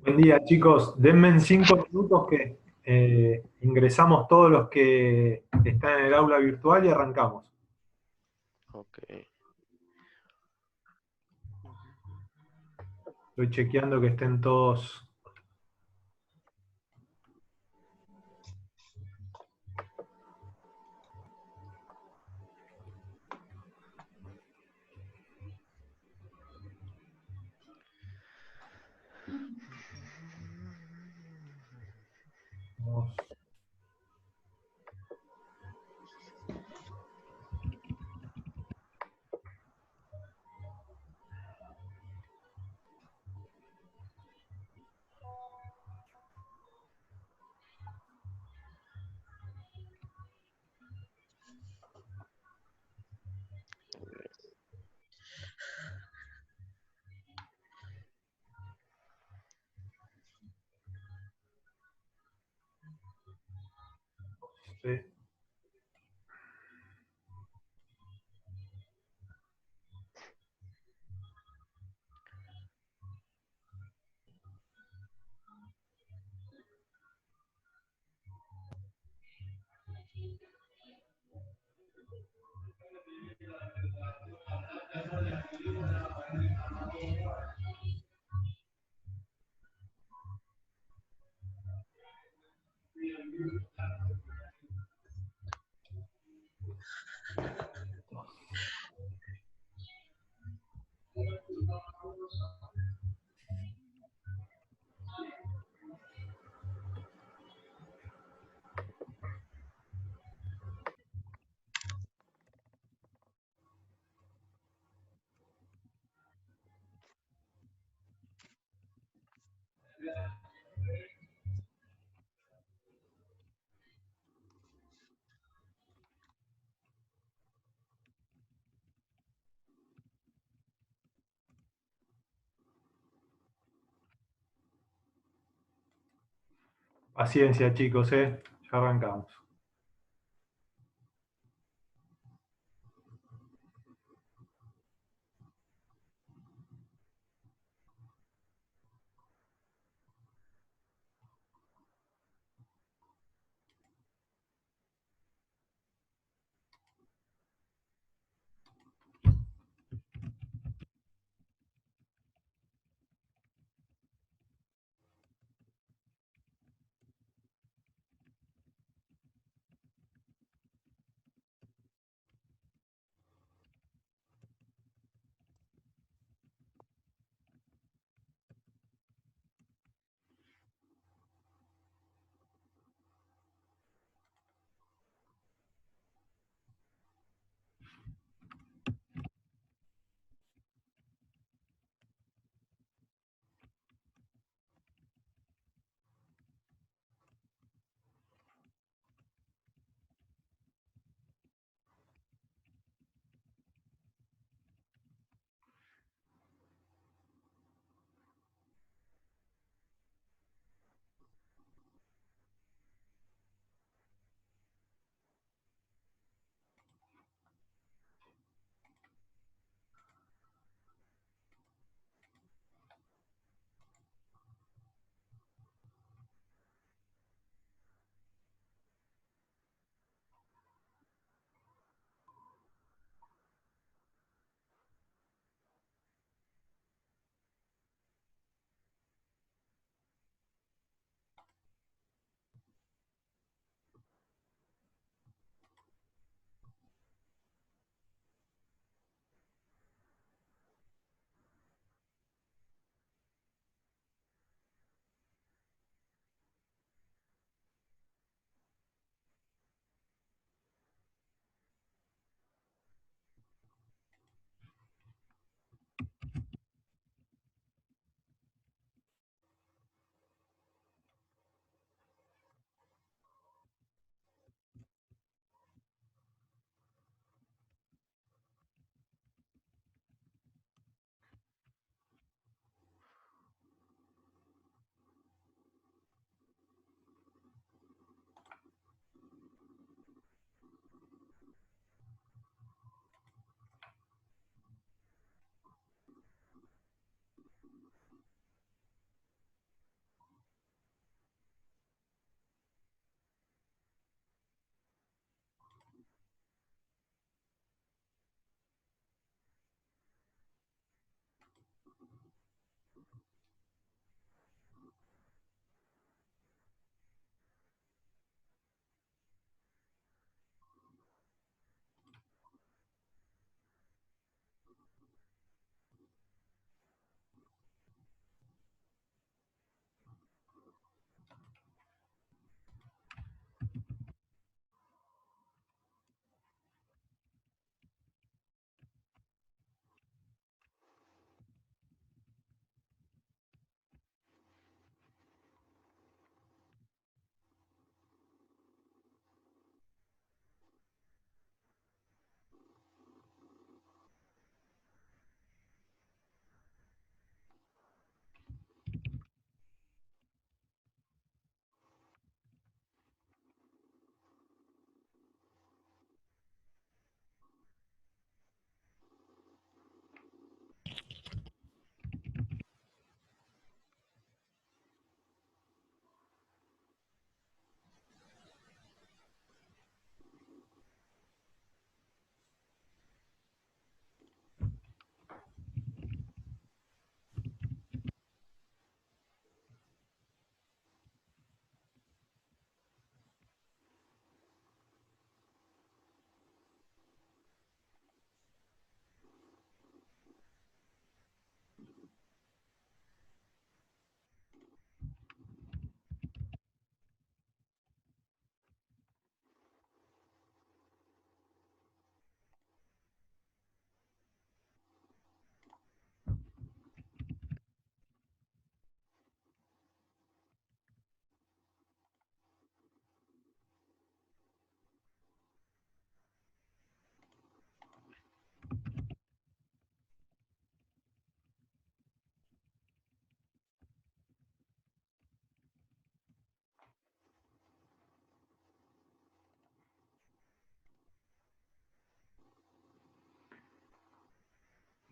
Buen día, chicos. Denme en 5 minutos que ingresamos todos los que están en el aula virtual y arrancamos. Ok. Estoy chequeando que estén todos. Sí. Paciencia, chicos, ya arrancamos.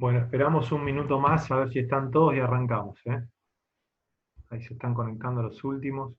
Bueno, esperamos un minuto más a ver si están todos y arrancamos, ¿eh? Ahí se están conectando los últimos.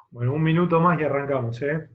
Bueno, un minuto más y arrancamos, ¿eh?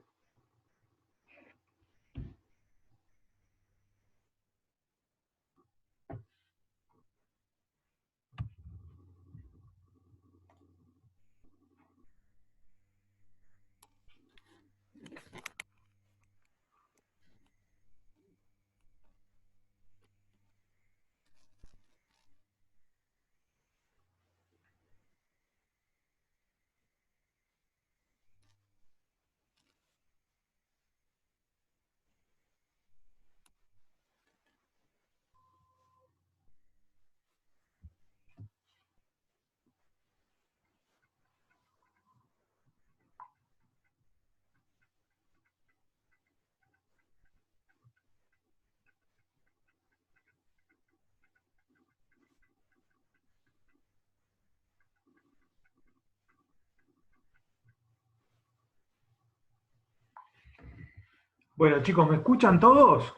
Bueno, chicos, ¿me escuchan todos?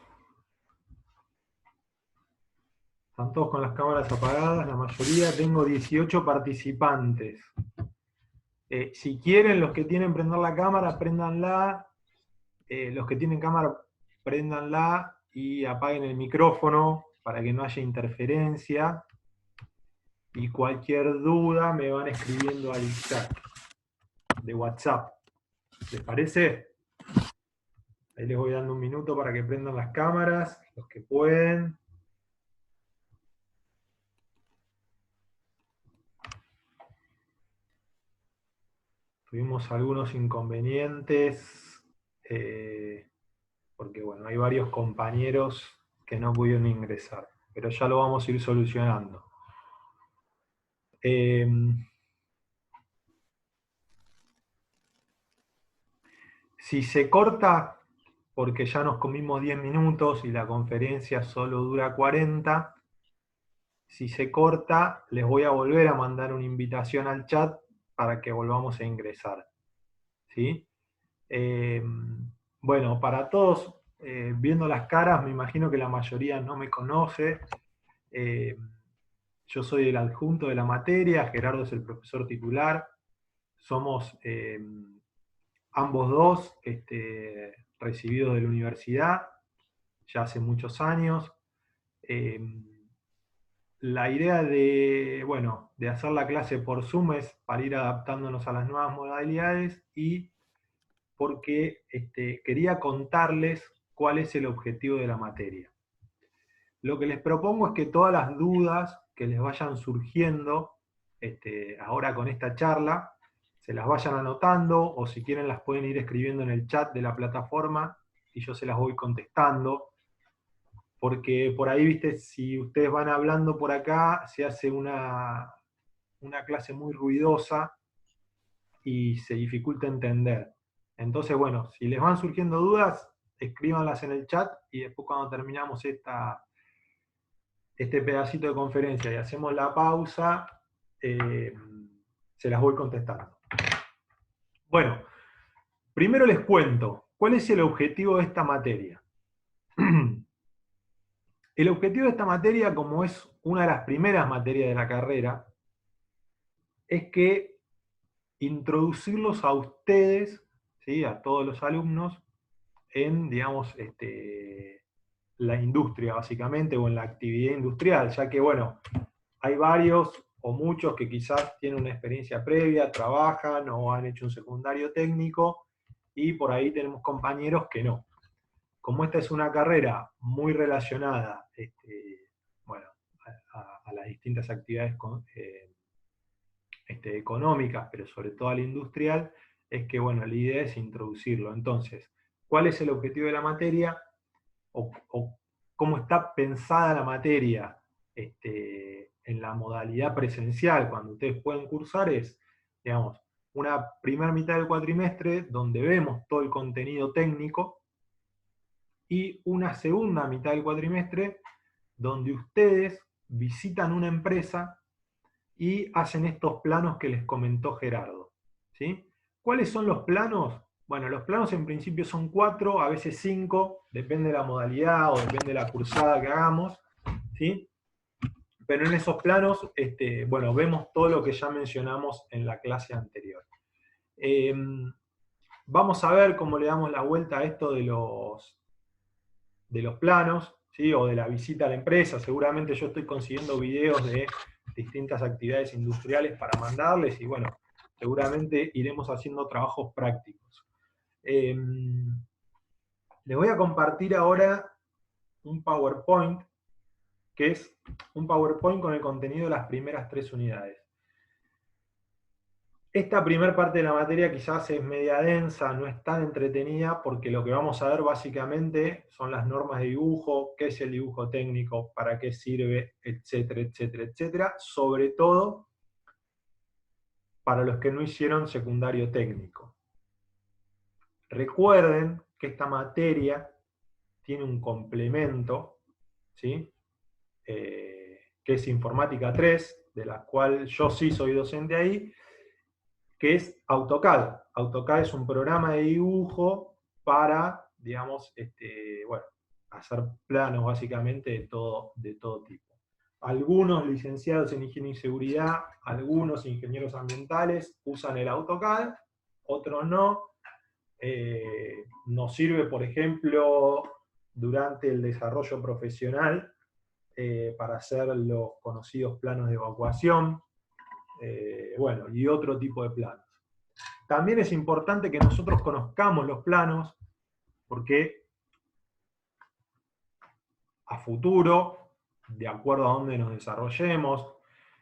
Están todos con las cámaras apagadas, la mayoría. Tengo 18 participantes. Si quieren, los que tienen prender la cámara, préndanla. Los que tienen cámara, préndanla y apaguen el micrófono para que no haya interferencia. Y cualquier duda me van escribiendo al chat de WhatsApp. ¿Les parece? Ahí les voy dando un minuto para que prendan las cámaras, los que pueden. Tuvimos algunos inconvenientes, porque bueno, hay varios compañeros que no pudieron ingresar, pero ya lo vamos a ir solucionando. Si se corta, porque ya nos comimos 10 minutos y la conferencia solo dura 40, si se corta, les voy a volver a mandar una invitación al chat para que volvamos a ingresar. ¿Sí? Bueno, para todos, viendo las caras, me imagino que la mayoría no me conoce. Yo soy el adjunto de la materia, Gerardo es el profesor titular. Somos ambos dos recibidos de la universidad, ya hace muchos años. La idea de, bueno, de hacer la clase por Zoom es para ir adaptándonos a las nuevas modalidades y porque quería contarles cuál es el objetivo de la materia. Lo que les propongo es que todas las dudas que les vayan surgiendo ahora con esta charla, se las vayan anotando o si quieren las pueden ir escribiendo en el chat de la plataforma y yo se las voy contestando. Porque por ahí, viste, si ustedes van hablando por acá, se hace una clase muy ruidosa y se dificulta entender. Entonces, bueno, si les van surgiendo dudas, escríbanlas en el chat y después cuando terminamos este pedacito de conferencia y hacemos la pausa, se las voy contestando. Bueno, primero les cuento, ¿cuál es el objetivo de esta materia? El objetivo de esta materia, como es una de las primeras materias de la carrera, es que introducirlos a ustedes, ¿sí? A todos los alumnos, en, digamos, la industria, básicamente, o en la actividad industrial, ya que, bueno, hay varios o muchos que quizás tienen una experiencia previa, trabajan o han hecho un secundario técnico, y por ahí tenemos compañeros que no. Como esta es una carrera muy relacionada, bueno, a las distintas actividades económicas, pero sobre todo a la industrial, es que, bueno, la idea es introducirlo. Entonces, ¿cuál es el objetivo de la materia? O cómo está pensada la materia en la modalidad presencial, cuando ustedes pueden cursar, es, digamos, una primera mitad del cuatrimestre donde vemos todo el contenido técnico y una segunda mitad del cuatrimestre donde ustedes visitan una empresa y hacen estos planos que les comentó Gerardo. ¿Sí? ¿Cuáles son los planos? Bueno, los planos en principio son 4, a veces 5, depende de la modalidad o depende de la cursada que hagamos, ¿sí? Pero en esos planos, bueno, vemos todo lo que ya mencionamos en la clase anterior. Vamos a ver cómo le damos la vuelta a esto de los planos, ¿sí? O de la visita a la empresa. Seguramente yo estoy consiguiendo videos de distintas actividades industriales para mandarles y bueno, seguramente iremos haciendo trabajos prácticos. Les voy a compartir ahora un PowerPoint, que es un PowerPoint con el contenido de las primeras 3 unidades. Esta primera parte de la materia quizás es media densa, no es tan entretenida, porque lo que vamos a ver básicamente son las normas de dibujo, qué es el dibujo técnico, para qué sirve, etcétera, etcétera, etcétera, sobre todo para los que no hicieron secundario técnico. Recuerden que esta materia tiene un complemento, ¿sí? Que es Informática 3, de la cual yo sí soy docente ahí, que es AutoCAD. AutoCAD es un programa de dibujo para, digamos, bueno, hacer planos básicamente de todo tipo. Algunos licenciados en higiene y seguridad, algunos ingenieros ambientales usan el AutoCAD, otros no. Nos sirve, por ejemplo, durante el desarrollo profesional para hacer los conocidos planos de evacuación, bueno, y otro tipo de planos. También es importante que nosotros conozcamos los planos, porque a futuro, de acuerdo a dónde nos desarrollemos,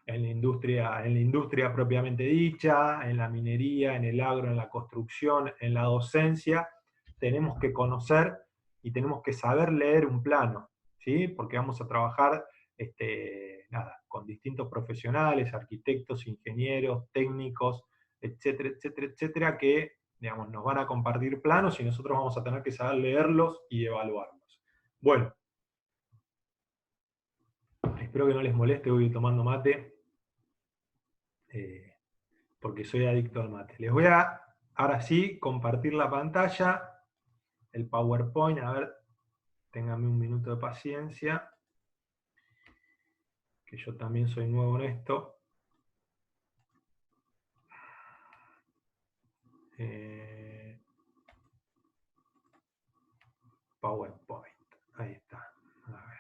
en la industria propiamente dicha, en la minería, en el agro, en la construcción, en la docencia, tenemos que conocer y tenemos que saber leer un plano, ¿sí? Porque vamos a trabajar con distintos profesionales, arquitectos, ingenieros, técnicos, etcétera, etcétera, etcétera, que digamos, nos van a compartir planos y nosotros vamos a tener que saber leerlos y evaluarlos. Bueno, espero que no les moleste, voy tomando mate, porque soy adicto al mate. Les voy a, ahora sí, compartir la pantalla, el PowerPoint, a ver, ténganme un minuto de paciencia, que yo también soy nuevo en esto. PowerPoint, ahí está. A ver.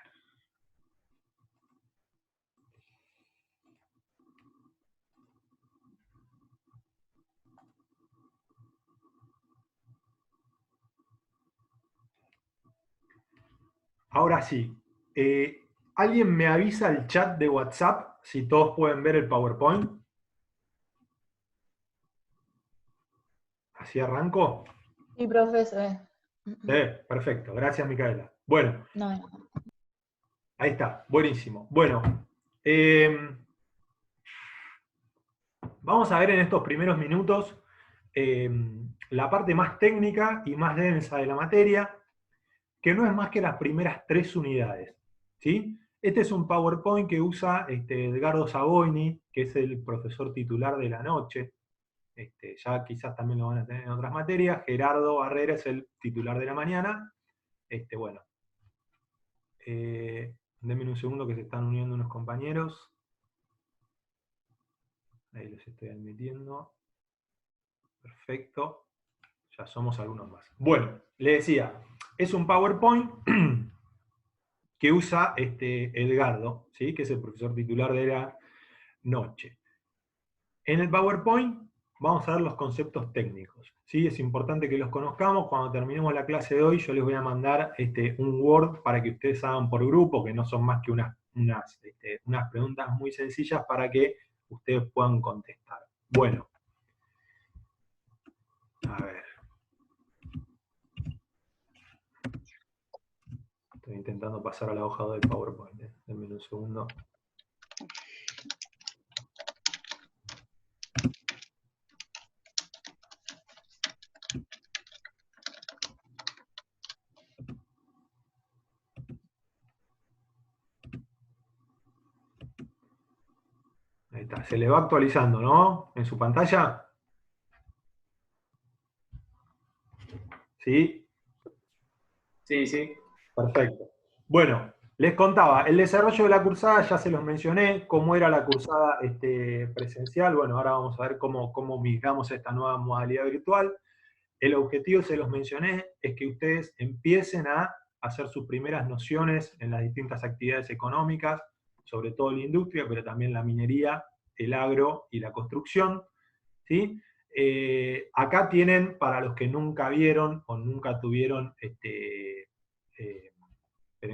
Ahora sí, ¿alguien me avisa el chat de WhatsApp si todos pueden ver el PowerPoint? ¿Así arranco? Sí, profesor. Perfecto, gracias Micaela. Bueno, No. ahí está, buenísimo. Bueno, vamos a ver en estos primeros minutos la parte más técnica y más densa de la materia, que no es más que las primeras 3 unidades, ¿sí? Este es un PowerPoint que usa Edgardo Saboini, que es el profesor titular de la noche. Ya quizás también lo van a tener en otras materias. Gerardo Barrera es el titular de la mañana. Bueno, denme un segundo que se están uniendo unos compañeros. Ahí los estoy admitiendo. Perfecto. Ya somos algunos más. Bueno, le decía, es un PowerPoint que usa Edgardo, ¿sí? Que es el profesor titular de la noche. En el PowerPoint vamos a ver los conceptos técnicos, ¿sí? Es importante que los conozcamos. Cuando terminemos la clase de hoy, yo les voy a mandar un Word para que ustedes hagan por grupo, que no son más que unas preguntas muy sencillas para que ustedes puedan contestar. Bueno, a ver. Estoy intentando pasar a la hoja del PowerPoint. Denme un segundo. Ahí está. Se le va actualizando, ¿no? En su pantalla. ¿Sí? Sí, sí. Perfecto. Bueno, les contaba, el desarrollo de la cursada ya se los mencioné, cómo era la cursada presencial. Bueno, ahora vamos a ver cómo migramos a esta nueva modalidad virtual. El objetivo, se los mencioné, es que ustedes empiecen a hacer sus primeras nociones en las distintas actividades económicas, sobre todo la industria, pero también la minería, el agro y la construcción, ¿sí? Acá tienen, para los que nunca vieron o nunca tuvieron, esperen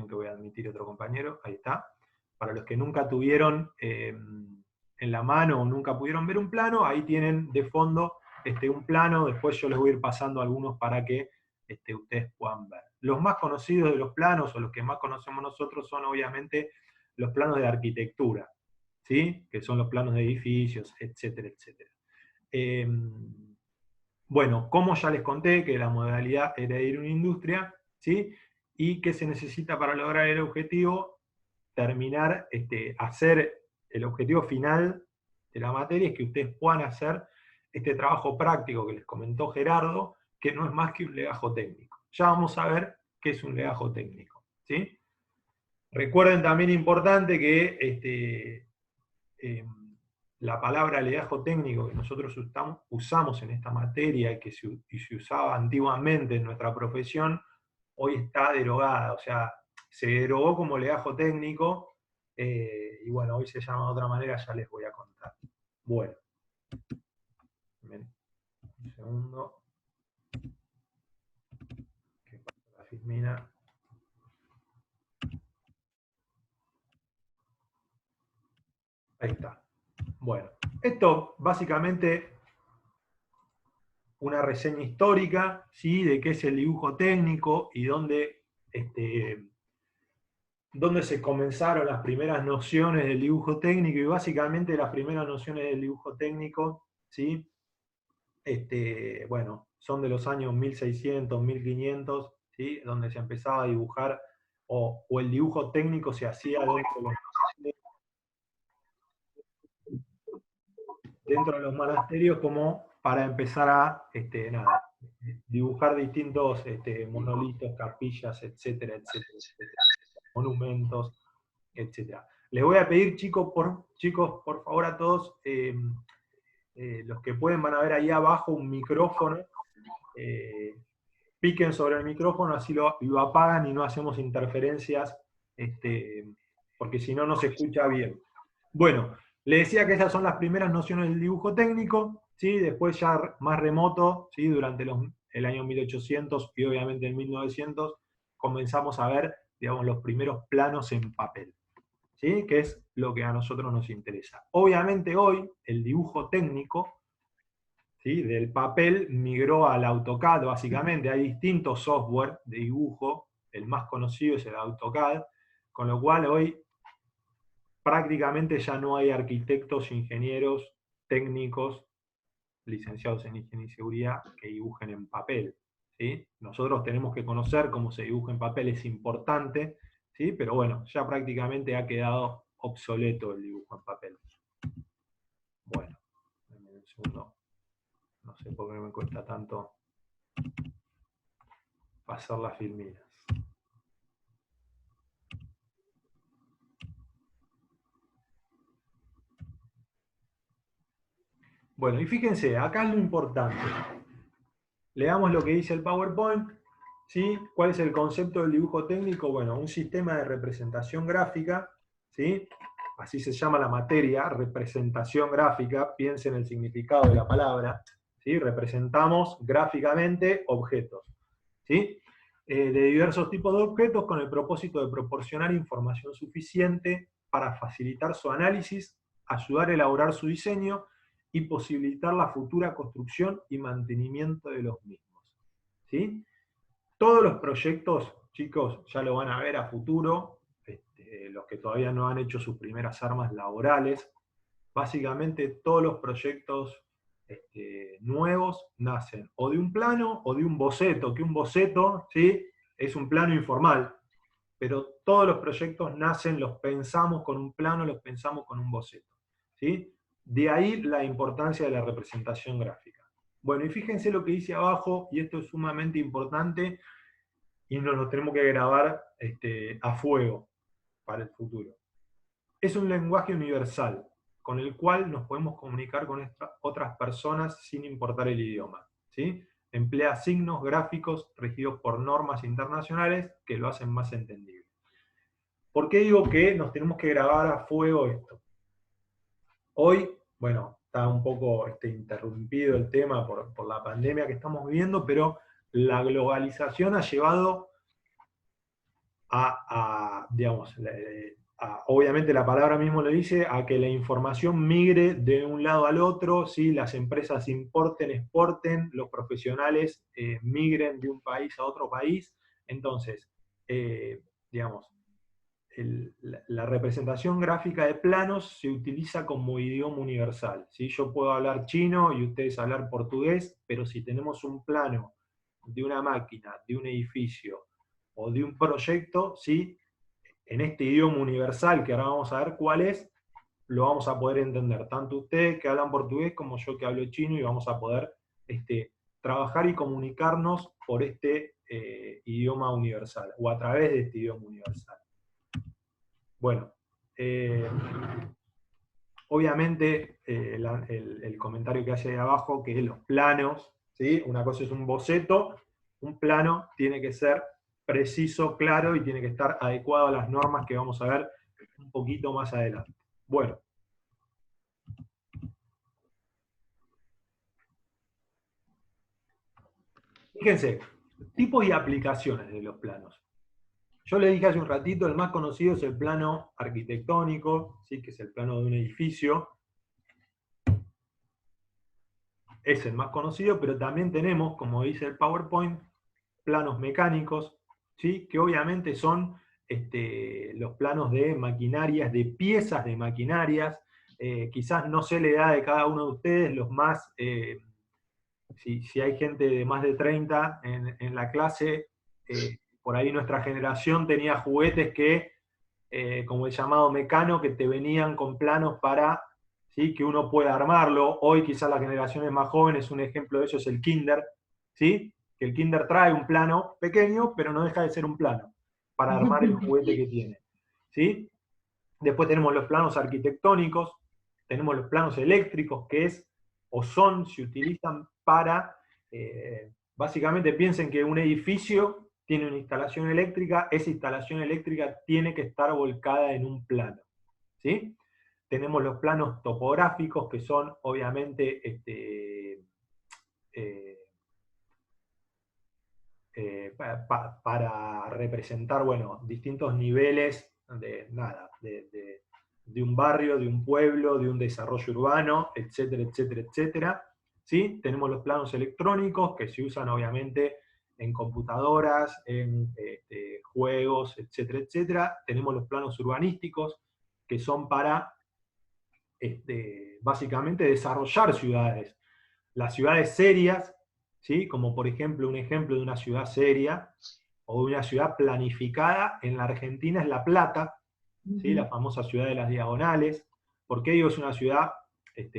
que voy a admitir otro compañero, ahí está. Para los que nunca tuvieron en la mano o nunca pudieron ver un plano, ahí tienen de fondo un plano, después yo les voy a ir pasando algunos para que ustedes puedan ver. Los más conocidos de los planos, o los que más conocemos nosotros, son obviamente los planos de arquitectura, ¿sí? Que son los planos de edificios, etcétera, etcétera. Bueno, como ya les conté que la modalidad era ir a una industria, ¿sí? Y que se necesita para lograr el objetivo, terminar, hacer el objetivo final de la materia, es que ustedes puedan hacer este trabajo práctico que les comentó Gerardo, que no es más que un legajo técnico. Ya vamos a ver qué es un legajo técnico, ¿sí? Recuerden también importante que la palabra legajo técnico que nosotros usamos en esta materia y que se usaba antiguamente en nuestra profesión, hoy está derogada, o sea, se derogó como legajo técnico, y bueno, hoy se llama de otra manera, ya les voy a contar. Bueno. Un segundo. Que pasa la Filmina. Ahí está. Bueno, esto básicamente una reseña histórica, ¿sí? De qué es el dibujo técnico y dónde se comenzaron las primeras nociones del dibujo técnico, y básicamente las primeras nociones del dibujo técnico, ¿sí? Bueno, son de los años 1600, 1500, ¿sí? Donde se empezaba a dibujar, o el dibujo técnico se hacía dentro de los monasterios como para empezar a dibujar distintos monolitos, capillas, etcétera, etcétera, etcétera, monumentos, etcétera. Les voy a pedir, chicos, por favor a todos, los que pueden van a ver ahí abajo un micrófono, piquen sobre el micrófono, así lo apagan y no hacemos interferencias, porque si no, no se escucha bien. Bueno, le decía que esas son las primeras nociones del dibujo técnico, ¿sí? Después ya más remoto, ¿sí? Durante el año 1800 y obviamente en 1900, comenzamos a ver, digamos, los primeros planos en papel, ¿sí? Que es lo que a nosotros nos interesa. Obviamente hoy el dibujo técnico, ¿sí? Del papel migró al AutoCAD, básicamente. Hay distintos software de dibujo, el más conocido es el AutoCAD, con lo cual hoy prácticamente ya no hay arquitectos, ingenieros, técnicos, licenciados en higiene y seguridad que dibujen en papel, ¿sí? Nosotros tenemos que conocer cómo se dibuja en papel, es importante, ¿sí? Pero bueno, ya prácticamente ha quedado obsoleto el dibujo en papel. Bueno, denme un segundo. No sé por qué me cuesta tanto pasar las filminas. Bueno, y fíjense, acá es lo importante. Leamos lo que dice el PowerPoint, ¿sí? ¿Cuál es el concepto del dibujo técnico? Bueno, un sistema de representación gráfica, ¿sí? Así se llama la materia, representación gráfica, piensen en el significado de la palabra, ¿sí? Representamos gráficamente objetos, ¿sí? De diversos tipos de objetos con el propósito de proporcionar información suficiente para facilitar su análisis, ayudar a elaborar su diseño y posibilitar la futura construcción y mantenimiento de los mismos, ¿sí? Todos los proyectos, chicos, ya lo van a ver a futuro, los que todavía no han hecho sus primeras armas laborales, básicamente todos los proyectos nuevos nacen o de un plano o de un boceto, que un boceto, ¿sí? Es un plano informal, pero todos los proyectos nacen, los pensamos con un plano, los pensamos con un boceto, ¿sí? De ahí la importancia de la representación gráfica. Bueno, y fíjense lo que dice abajo, y esto es sumamente importante, y nos lo tenemos que grabar a fuego para el futuro. Es un lenguaje universal, con el cual nos podemos comunicar con otras personas sin importar el idioma, ¿sí? Emplea signos gráficos regidos por normas internacionales que lo hacen más entendible. ¿Por qué digo que nos tenemos que grabar a fuego esto? Hoy, bueno, está un poco interrumpido el tema por la pandemia que estamos viviendo, pero la globalización ha llevado digamos, obviamente la palabra mismo lo dice, a que la información migre de un lado al otro, ¿sí? Las empresas importen, exporten, los profesionales migren de un país a otro país. Entonces, digamos, la representación gráfica de planos se utiliza como idioma universal, ¿sí? Yo puedo hablar chino y ustedes hablar portugués, pero si tenemos un plano de una máquina, de un edificio o de un proyecto, ¿sí? En este idioma universal, que ahora vamos a ver cuál es, lo vamos a poder entender, tanto ustedes que hablan portugués como yo que hablo chino, y vamos a poder trabajar y comunicarnos por este idioma universal, o a través de este idioma universal. Bueno, obviamente el comentario que hace ahí abajo, que es los planos, ¿sí? Una cosa es un boceto, un plano tiene que ser preciso, claro, y tiene que estar adecuado a las normas que vamos a ver un poquito más adelante. Bueno. Fíjense, tipos y aplicaciones de los planos. Yo le dije hace un ratito, el más conocido es el plano arquitectónico, ¿sí? Que es el plano de un edificio. Es el más conocido, pero también tenemos, como dice el PowerPoint, planos mecánicos, ¿sí? Que obviamente son los planos de maquinarias, de piezas de maquinarias. Quizás no sé la edad de cada uno de ustedes, los más, si hay gente de más de 30 en la clase, por ahí nuestra generación tenía juguetes que, como el llamado Mecano, que te venían con planos para, ¿sí? Que uno pueda armarlo. Hoy quizás las generaciones más jóvenes, un ejemplo de eso es el Kinder, ¿sí? Que el Kinder trae un plano pequeño, pero no deja de ser un plano para armar el juguete que tiene, ¿sí? Después tenemos los planos arquitectónicos, tenemos los planos eléctricos, que es, o son, se utilizan para, básicamente piensen que un edificio tiene una instalación eléctrica, esa instalación eléctrica tiene que estar volcada en un plano, ¿sí? Tenemos los planos topográficos, que son obviamente para representar, bueno, distintos niveles de un barrio, de un pueblo, de un desarrollo urbano, etcétera, etcétera, etcétera. ¿Sí? Tenemos los planos electrónicos que se usan obviamente en computadoras, en juegos, etcétera, etcétera. Tenemos los planos urbanísticos que son para básicamente desarrollar ciudades. Las ciudades serias, ¿sí? Como por ejemplo un ejemplo de una ciudad seria o de una ciudad planificada en la Argentina es La Plata, ¿sí? La famosa ciudad de las diagonales. ¿Por qué digo es una ciudad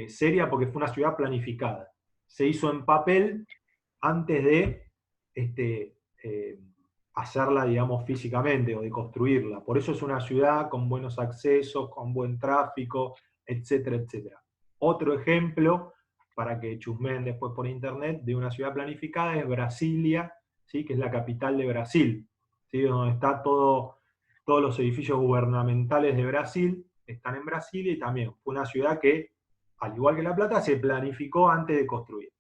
seria? Porque fue una ciudad planificada. Se hizo en papel antes de hacerla, digamos, físicamente o de construirla. Por eso es una ciudad con buenos accesos, con buen tráfico, etcétera, etcétera. Otro ejemplo, para que chusmeen después por internet, de una ciudad planificada es Brasilia, ¿sí? Que es la capital de Brasil, ¿sí? Donde está todos los edificios gubernamentales de Brasil, están en Brasilia, y también fue una ciudad que, al igual que La Plata, se planificó antes de construir.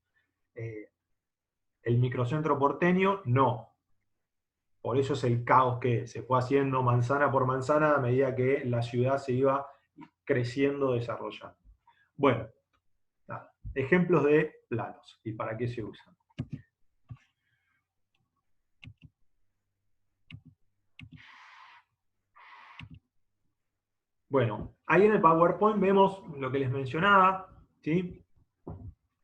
El microcentro porteño, no. Por eso es el caos que se fue haciendo manzana por manzana a medida que la ciudad se iba creciendo, desarrollando. Bueno, nada. Ejemplos de planos y para qué se usan. Bueno, ahí en el PowerPoint vemos lo que les mencionaba, ¿sí?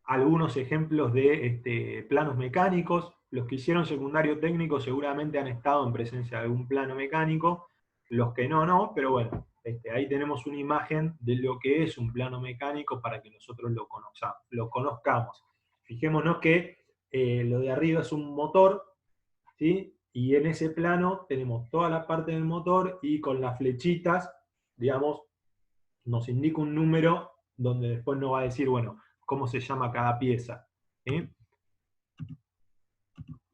Algunos ejemplos de planos mecánicos. Los que hicieron secundario técnico seguramente han estado en presencia de algún plano mecánico, los que no, no, pero bueno, ahí tenemos una imagen de lo que es un plano mecánico para que nosotros lo conozcamos. Fijémonos que lo de arriba es un motor, ¿sí? Y en ese plano tenemos toda la parte del motor y con las flechitas, digamos, nos indica un número donde después nos va a decir, bueno, cómo se llama cada pieza, ¿sí?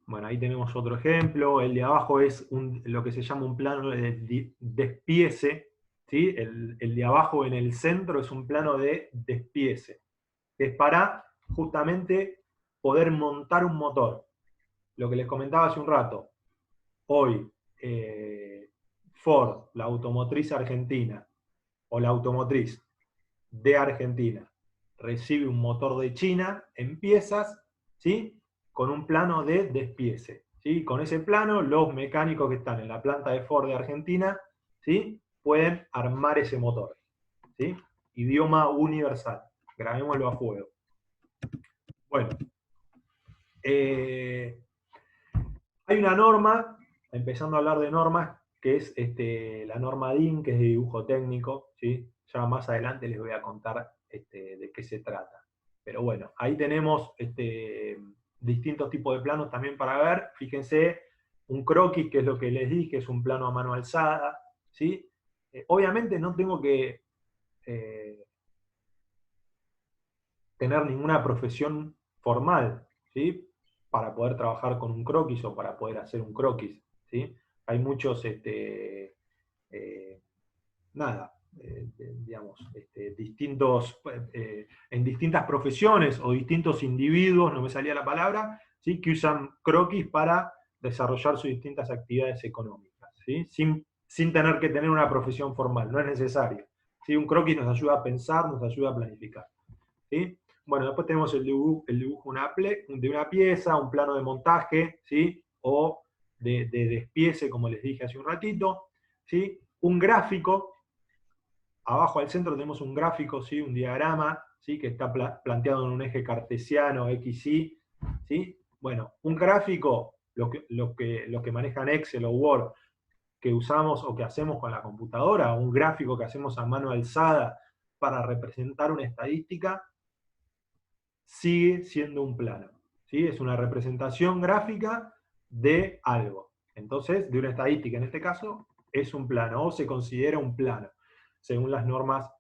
Bueno, ahí tenemos otro ejemplo. El de abajo es lo que se llama un plano de despiece, ¿sí? El de abajo en el centro es un plano de despiece, que es para justamente poder montar un motor. Lo que les comentaba hace un rato. Hoy, Ford, la automotriz argentina, o la automotriz de Argentina, recibe un motor de China en piezas, ¿sí? Con un plano de despiece, ¿sí? Con ese plano, los mecánicos que están en la planta de Ford de Argentina, ¿sí? Pueden armar ese motor, ¿sí? Idioma universal. Grabémoslo a fuego. Bueno, hay una norma, empezando a hablar de normas, que es la norma DIN, que es de dibujo técnico, ¿sí? Ya más adelante les voy a contar de qué se trata. Pero bueno, ahí tenemos distintos tipos de planos también para ver. Fíjense, un croquis, que es lo que les dije, es un plano a mano alzada, ¿sí? Obviamente no tengo que tener ninguna profesión formal, ¿sí? Para poder trabajar con un croquis o para poder hacer un croquis, ¿sí? Hay muchos, nada, digamos, en distintas profesiones o distintos individuos, no me salía la palabra, ¿sí? Que usan croquis para desarrollar sus distintas actividades económicas, ¿sí? Sin tener que tener una profesión formal, no es necesario. ¿Sí? Un croquis nos ayuda a pensar, nos ayuda a planificar. ¿Sí? Bueno, después tenemos el dibujo de una pieza, un plano de montaje, ¿sí? O de despiece, como les dije hace un ratito, ¿sí? Un gráfico, abajo al centro tenemos un gráfico, ¿sí? Un diagrama, ¿sí? Que está planteado en un eje cartesiano, X, Y, ¿sí? Bueno, un gráfico, los que manejan Excel o Word, que usamos o que hacemos con la computadora, un gráfico que hacemos a mano alzada para representar una estadística, sigue siendo un plano. ¿Sí? Es una representación gráfica de algo. Entonces, de una estadística en este caso, es un plano, o se considera un plano, según las normas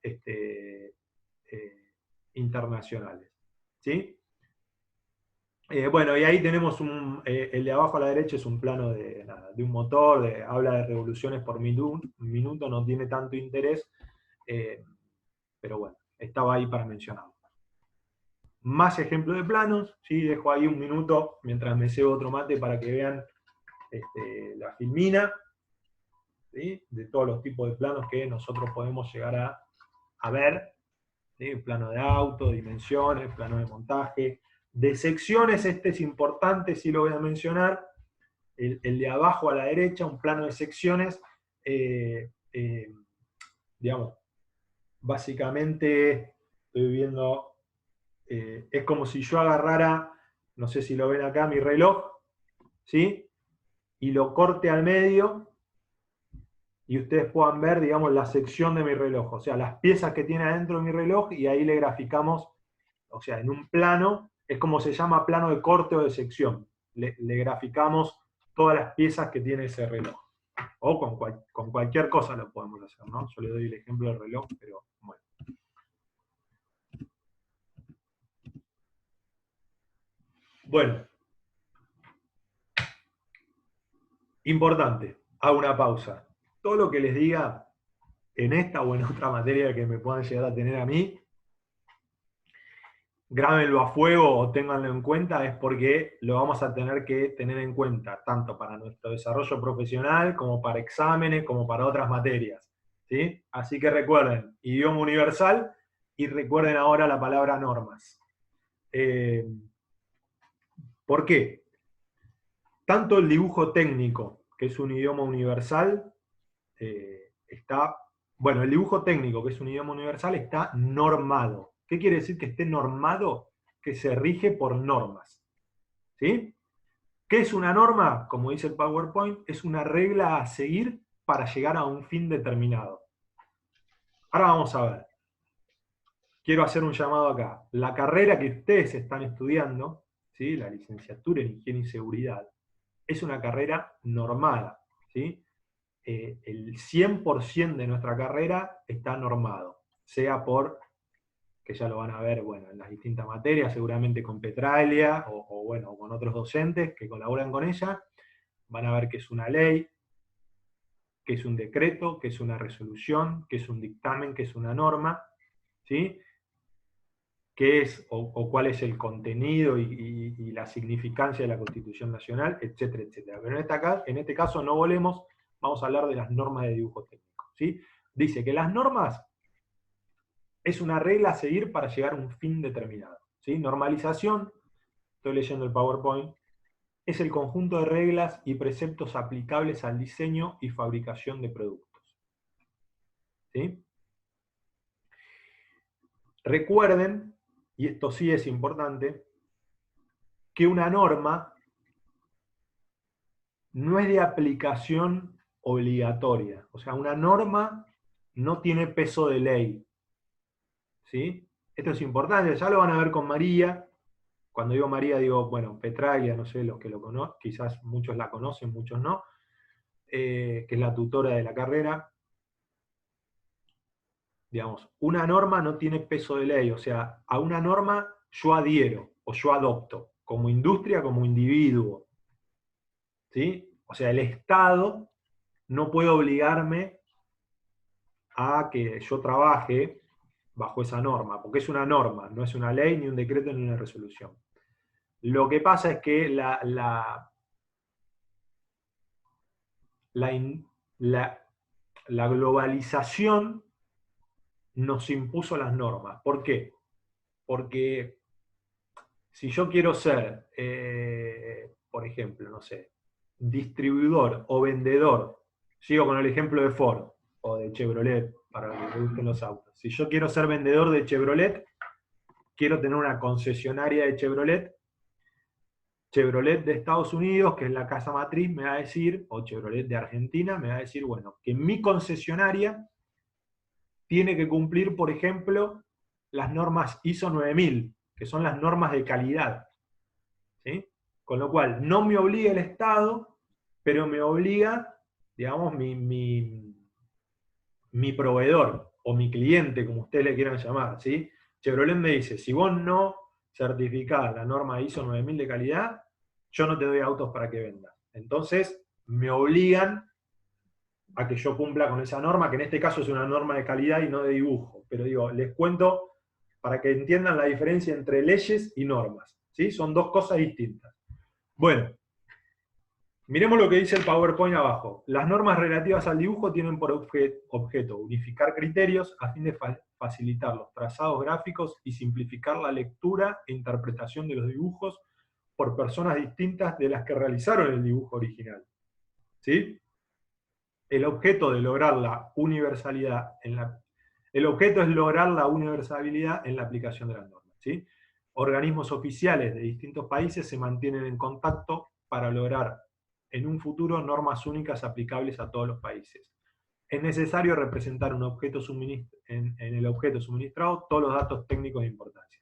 internacionales. ¿Sí? Bueno, y ahí tenemos el de abajo a la derecha es un plano de un motor, habla de revoluciones por minuto, no tiene tanto interés, pero bueno, estaba ahí para mencionarlo. Más ejemplos de planos, ¿sí? Dejo ahí un minuto mientras me cebo otro mate para que vean la filmina, ¿sí? De todos los tipos de planos que nosotros podemos llegar a ver, ¿sí? Plano de auto, dimensiones, plano de montaje, de secciones, este es importante, sí lo voy a mencionar, el de abajo a la derecha, un plano de secciones, digamos, básicamente estoy viendo, es como si yo agarrara, no sé si lo ven acá, mi reloj, ¿sí? Y lo corte al medio, y ustedes puedan ver, digamos, la sección de mi reloj, o sea, las piezas que tiene adentro de mi reloj, y ahí le graficamos, o sea, en un plano, es como se llama plano de corte o de sección. Le graficamos todas las piezas que tiene ese reloj. O con cualquier cosa lo podemos hacer, ¿no? Yo le doy el ejemplo del reloj, pero bueno. Bueno. Importante, hago una pausa. Todo lo que les diga en esta o en otra materia que me puedan llegar a tener a mí, grábenlo a fuego o ténganlo en cuenta, es porque lo vamos a tener que tener en cuenta, tanto para nuestro desarrollo profesional, como para exámenes, como para otras materias. ¿Sí? Así que recuerden, idioma universal, y recuerden ahora la palabra normas. ¿Por qué? Tanto el dibujo técnico, que es un idioma universal, está, bueno, el dibujo técnico, que es un idioma universal, está normado. ¿Qué quiere decir que esté normado? Que se rige por normas. ¿Sí? ¿Qué es una norma? Como dice el PowerPoint, es una regla a seguir para llegar a un fin determinado. Ahora vamos a ver. Quiero hacer un llamado acá. La carrera que ustedes están estudiando, ¿sí? La licenciatura en Higiene y Seguridad, es una carrera normada. ¿Sí? El 100% de nuestra carrera está normado, sea por, que ya lo van a ver, bueno, en las distintas materias, seguramente con Petralia o bueno, con otros docentes que colaboran con ella, van a ver que es una ley, que es un decreto, que es una resolución, que es un dictamen, que es una norma, ¿sí? Qué es o cuál es el contenido y la significancia de la Constitución Nacional, etcétera, etcétera. Pero en este caso no volvemos, vamos a hablar de las normas de dibujo técnico. ¿Sí? Dice que las normas es una regla a seguir para llegar a un fin determinado. ¿Sí? Normalización, estoy leyendo el PowerPoint, es el conjunto de reglas y preceptos aplicables al diseño y fabricación de productos. ¿Sí? Recuerden, y esto sí es importante, que una norma no es de aplicación obligatoria. O sea, una norma no tiene peso de ley. ¿Sí? Esto es importante, ya lo van a ver con María. Cuando digo María, digo, bueno, Petralia, no sé, los que lo conocen, quizás muchos la conocen, muchos no, que es la tutora de la carrera. Digamos, una norma no tiene peso de ley, o sea, a una norma yo adhiero o yo adopto, como industria, como individuo. ¿Sí? O sea, el Estado no puede obligarme a que yo trabaje bajo esa norma, porque es una norma, no es una ley, ni un decreto, ni una resolución. Lo que pasa es que la globalización nos impuso las normas. ¿Por qué? Porque si yo quiero ser, por ejemplo, no sé, distribuidor o vendedor, sigo con el ejemplo de Ford o de Chevrolet, para que les gusten los autos. Si yo quiero ser vendedor de Chevrolet, quiero tener una concesionaria de Chevrolet de Estados Unidos, que es la casa matriz, me va a decir, o Chevrolet de Argentina, me va a decir, bueno, que mi concesionaria tiene que cumplir, por ejemplo, las normas ISO 9000, que son las normas de calidad. ¿Sí? Con lo cual, no me obliga el Estado, pero me obliga, digamos, mi proveedor, o mi cliente, como ustedes le quieran llamar. ¿Sí? Chevrolet me dice, si vos no certificás la norma ISO 9000 de calidad, yo no te doy autos para que vendas. Entonces, me obligan a que yo cumpla con esa norma, que en este caso es una norma de calidad y no de dibujo. Pero digo, les cuento para que entiendan la diferencia entre leyes y normas. ¿Sí? Son dos cosas distintas. Bueno, miremos lo que dice el PowerPoint abajo. Las normas relativas al dibujo tienen por objeto unificar criterios a fin de facilitar los trazados gráficos y simplificar la lectura e interpretación de los dibujos por personas distintas de las que realizaron el dibujo original. ¿Sí? El objeto es lograr la universalidad en la aplicación de las normas. ¿Sí? Organismos oficiales de distintos países se mantienen en contacto para lograr en un futuro normas únicas aplicables a todos los países. Es necesario representar un objeto en el objeto suministrado todos los datos técnicos de importancia.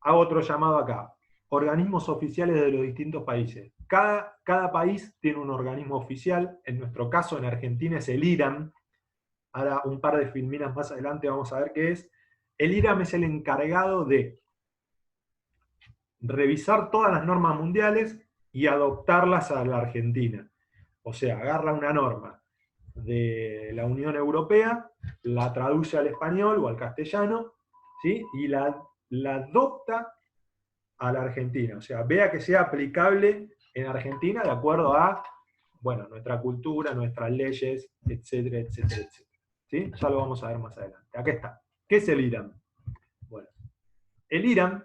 Hago otro llamado acá. Organismos oficiales de los distintos países. Cada país tiene un organismo oficial. En nuestro caso, en Argentina, es el IRAM. Ahora, un par de filminas más adelante vamos a ver qué es. El IRAM es el encargado de revisar todas las normas mundiales y adoptarlas a la Argentina. O sea, agarra una norma de la Unión Europea, la traduce al español o al castellano, ¿sí? Y la adopta a la Argentina. O sea, vea que sea aplicable en Argentina de acuerdo a, bueno, nuestra cultura, nuestras leyes, etcétera, etcétera, etcétera. ¿Sí? Ya lo vamos a ver más adelante. Aquí está. ¿Qué es el IRAM? Bueno, el IRAM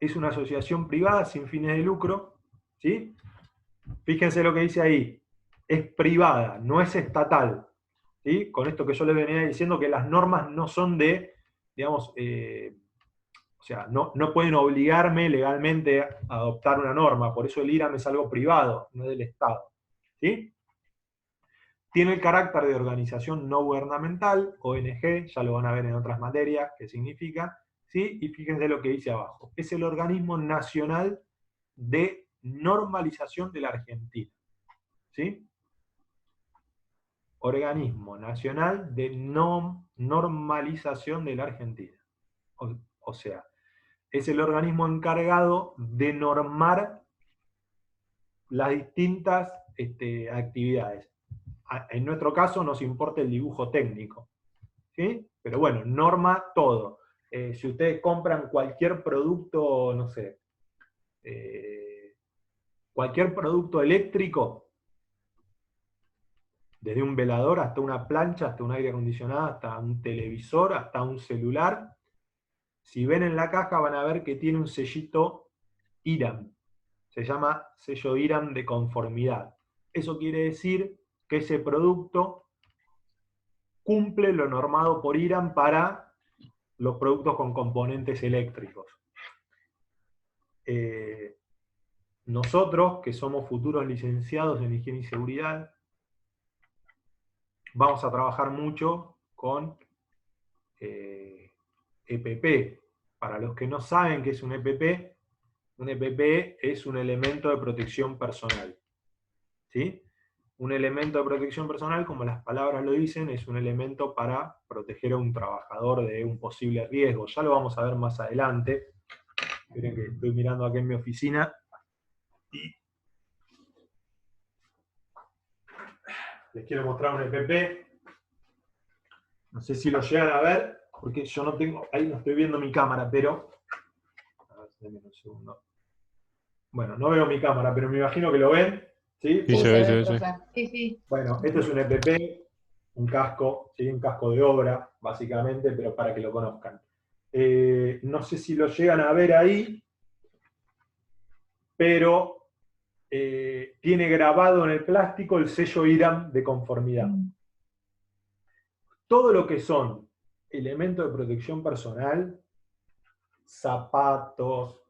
es una asociación privada sin fines de lucro, ¿sí? Fíjense lo que dice ahí, es privada, no es estatal, ¿sí? Con esto que yo les venía diciendo, que las normas no son de, digamos, o sea, no pueden obligarme legalmente a adoptar una norma, por eso el IRAM es algo privado, no es del Estado, ¿sí? Tiene el carácter de organización no gubernamental, ONG, ya lo van a ver en otras materias, qué significa, ¿sí? Y fíjense lo que dice abajo. Es el organismo nacional de normalización de la Argentina. ¿Sí? Organismo nacional de normalización de la Argentina. O sea, es el organismo encargado de normar las distintas actividades. En nuestro caso nos importa el dibujo técnico. ¿Sí? Pero bueno, norma todo. Si ustedes compran cualquier producto, no sé, cualquier producto eléctrico, desde un velador hasta una plancha, hasta un aire acondicionado, hasta un televisor, hasta un celular, si ven en la caja van a ver que tiene un sellito IRAM. Se llama sello IRAM de conformidad. Eso quiere decir que ese producto cumple lo normado por IRAM para los productos con componentes eléctricos. Nosotros, que somos futuros licenciados en higiene y seguridad, vamos a trabajar mucho con EPP. Para los que no saben qué es un EPP es un elemento de protección personal. ¿Sí? Un elemento de protección personal, como las palabras lo dicen, es un elemento para proteger a un trabajador de un posible riesgo. Ya lo vamos a ver más adelante. Miren que estoy mirando aquí en mi oficina y les quiero mostrar un EPP. No sé si lo llegan a ver, porque yo no tengo, ahí no estoy viendo mi cámara, pero... A ver, denme un segundo. Bueno, no veo mi cámara, pero me imagino que lo ven, ¿sí? Sí, Sí, se se ve, ve, se ve, sí. profe. Sí, sí. Bueno, esto es un EPP, un casco, ¿sí? Un casco de obra, básicamente, pero para que lo conozcan. No sé si lo llegan a ver ahí, pero tiene grabado en el plástico el sello IRAM de conformidad. Todo lo que son elementos de protección personal, zapatos,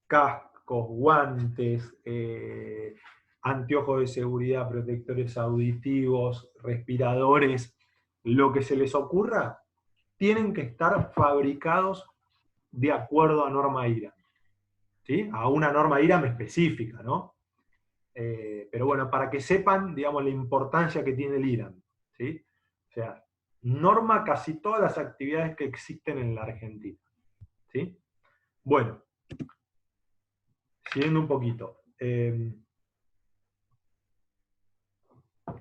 cascos, guantes, anteojos de seguridad, protectores auditivos, respiradores, lo que se les ocurra, tienen que estar fabricados de acuerdo a norma IRAM, ¿sí? A una norma IRAM específica, ¿no? Pero bueno, para que sepan, digamos, la importancia que tiene el IRAM, ¿sí? O sea, norma casi todas las actividades que existen en la Argentina, ¿sí? Bueno, siguiendo un poquito.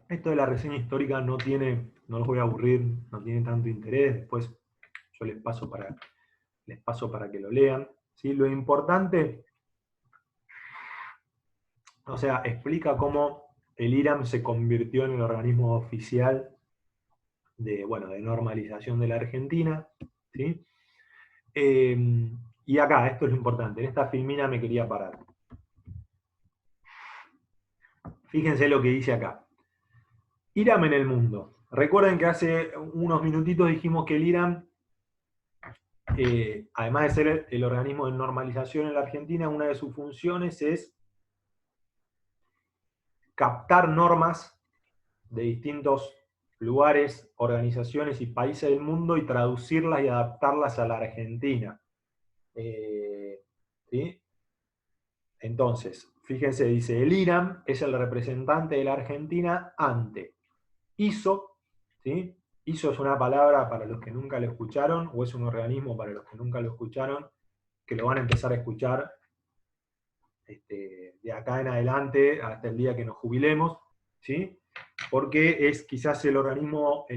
Esto de la reseña histórica no los voy a aburrir, no tiene tanto interés, después yo les paso para que lo lean, ¿sí? Lo importante, o sea, explica cómo el IRAM se convirtió en el organismo oficial de normalización de la Argentina, ¿sí? Y acá, esto es lo importante, en esta filmina me quería parar. Fíjense lo que dice acá. IRAM en el mundo. Recuerden que hace unos minutitos dijimos que el IRAM, además de ser el organismo de normalización en la Argentina, una de sus funciones es captar normas de distintos lugares, organizaciones y países del mundo y traducirlas y adaptarlas a la Argentina. ¿Sí? Entonces, fíjense, dice, el IRAM es el representante de la Argentina ante ISO, ¿sí? ISO es una palabra para los que nunca lo escucharon, o es un organismo para los que nunca lo escucharon, que lo van a empezar a escuchar de acá en adelante hasta el día que nos jubilemos, ¿sí? Porque es quizás el organismo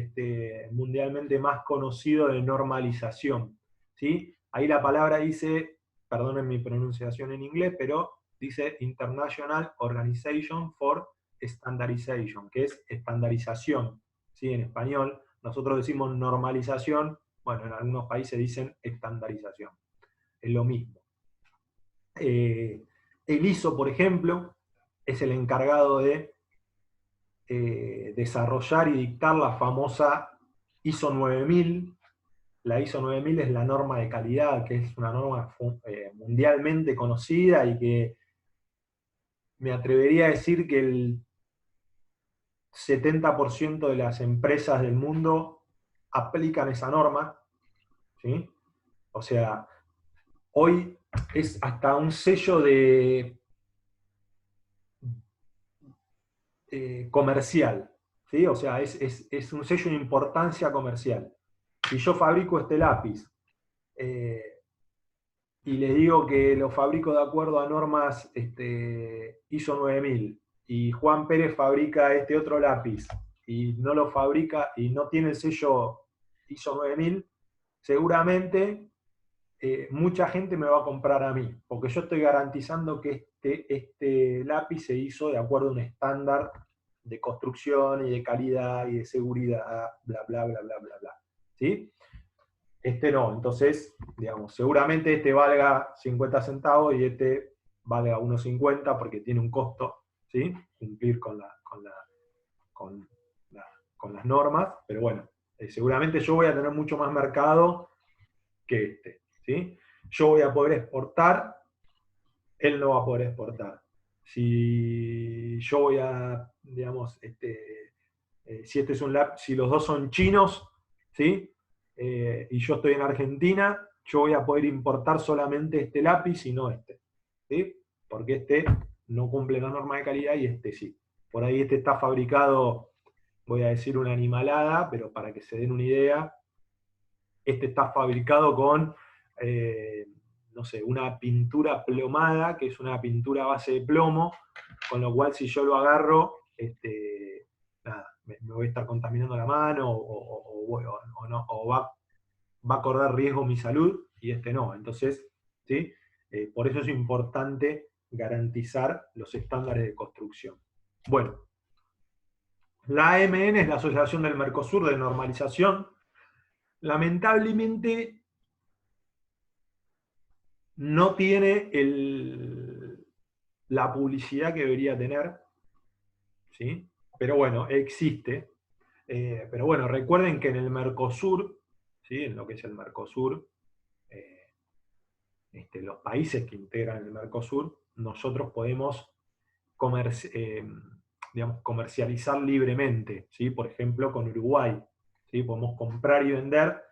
mundialmente más conocido de normalización, ¿sí? Ahí la palabra dice, perdonen mi pronunciación en inglés, pero dice International Organization for Standardization, que es estandarización, ¿sí? En español, nosotros decimos normalización, bueno, en algunos países dicen estandarización, es lo mismo. El ISO, por ejemplo, es el encargado de desarrollar y dictar la famosa ISO 9000. La ISO 9000 es la norma de calidad, que es una norma mundialmente conocida y que me atrevería a decir que el 70% de las empresas del mundo aplican esa norma, ¿sí? O sea, hoy es hasta un sello de comercial, ¿sí? O sea, es un sello de importancia comercial. Si yo fabrico este lápiz y les digo que lo fabrico de acuerdo a normas ISO 9000 y Juan Pérez fabrica este otro lápiz y no lo fabrica y no tiene el sello ISO 9000, seguramente mucha gente me va a comprar a mí, porque yo estoy garantizando que este lápiz se hizo de acuerdo a un estándar de construcción y de calidad y de seguridad, bla, bla, bla, bla, bla, bla. ¿Sí? Este no, entonces, digamos, seguramente este valga 50 centavos y este valga 1,50 porque tiene un costo, ¿sí? Cumplir con las normas, pero bueno, seguramente yo voy a tener mucho más mercado que este, ¿sí? Yo voy a poder exportar, él no va a poder exportar. Si yo voy a, digamos, si los dos son chinos, ¿sí? Y yo estoy en Argentina, yo voy a poder importar solamente este lápiz y no este, ¿sí? Porque este no cumple la norma de calidad y este sí. Por ahí este está fabricado, voy a decir una animalada, pero para que se den una idea, este está fabricado con, no sé, una pintura plomada, que es una pintura a base de plomo, con lo cual si yo lo agarro, nada, me voy a estar contaminando la mano o o va a correr riesgo mi salud y este no. Entonces, ¿sí? Por eso es importante garantizar los estándares de construcción. Bueno, la AMN es la Asociación del Mercosur de Normalización. Lamentablemente no tiene la publicidad que debería tener, ¿sí? Pero bueno, existe. Pero bueno, recuerden que en el Mercosur, ¿sí? En lo que es el Mercosur, los países que integran el Mercosur, nosotros podemos comercializar libremente, ¿sí? Por ejemplo, con Uruguay, ¿sí? Podemos comprar y vender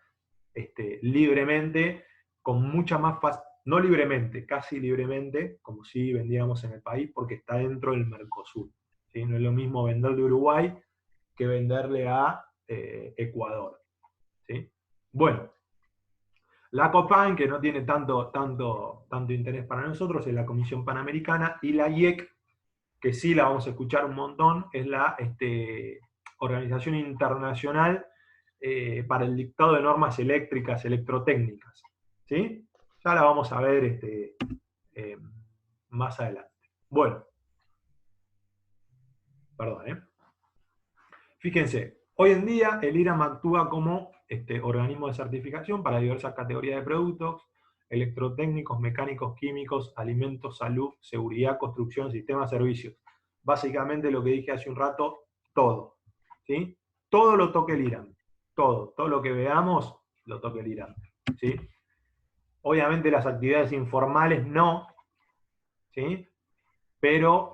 libremente, con mucha más facilidad, no libremente, casi libremente, como si vendiéramos en el país, porque está dentro del Mercosur, ¿sí? No es lo mismo vender de Uruguay que venderle a Ecuador, ¿sí? Bueno, la COPAN, que no tiene tanto interés para nosotros, es la Comisión Panamericana, y la IEC, que sí la vamos a escuchar un montón, es la Organización Internacional para el Dictado de Normas Eléctricas, Electrotécnicas, ¿sí? Ya la vamos a ver más adelante. Bueno, perdón, Fíjense, hoy en día el IRAM actúa como organismo de certificación para diversas categorías de productos, electrotécnicos, mecánicos, químicos, alimentos, salud, seguridad, construcción, sistemas, servicios. Básicamente lo que dije hace un rato, todo, ¿sí? Todo lo toca el IRAM, todo lo que veamos lo toca el IRAM, ¿sí? Obviamente las actividades informales no, ¿sí? Pero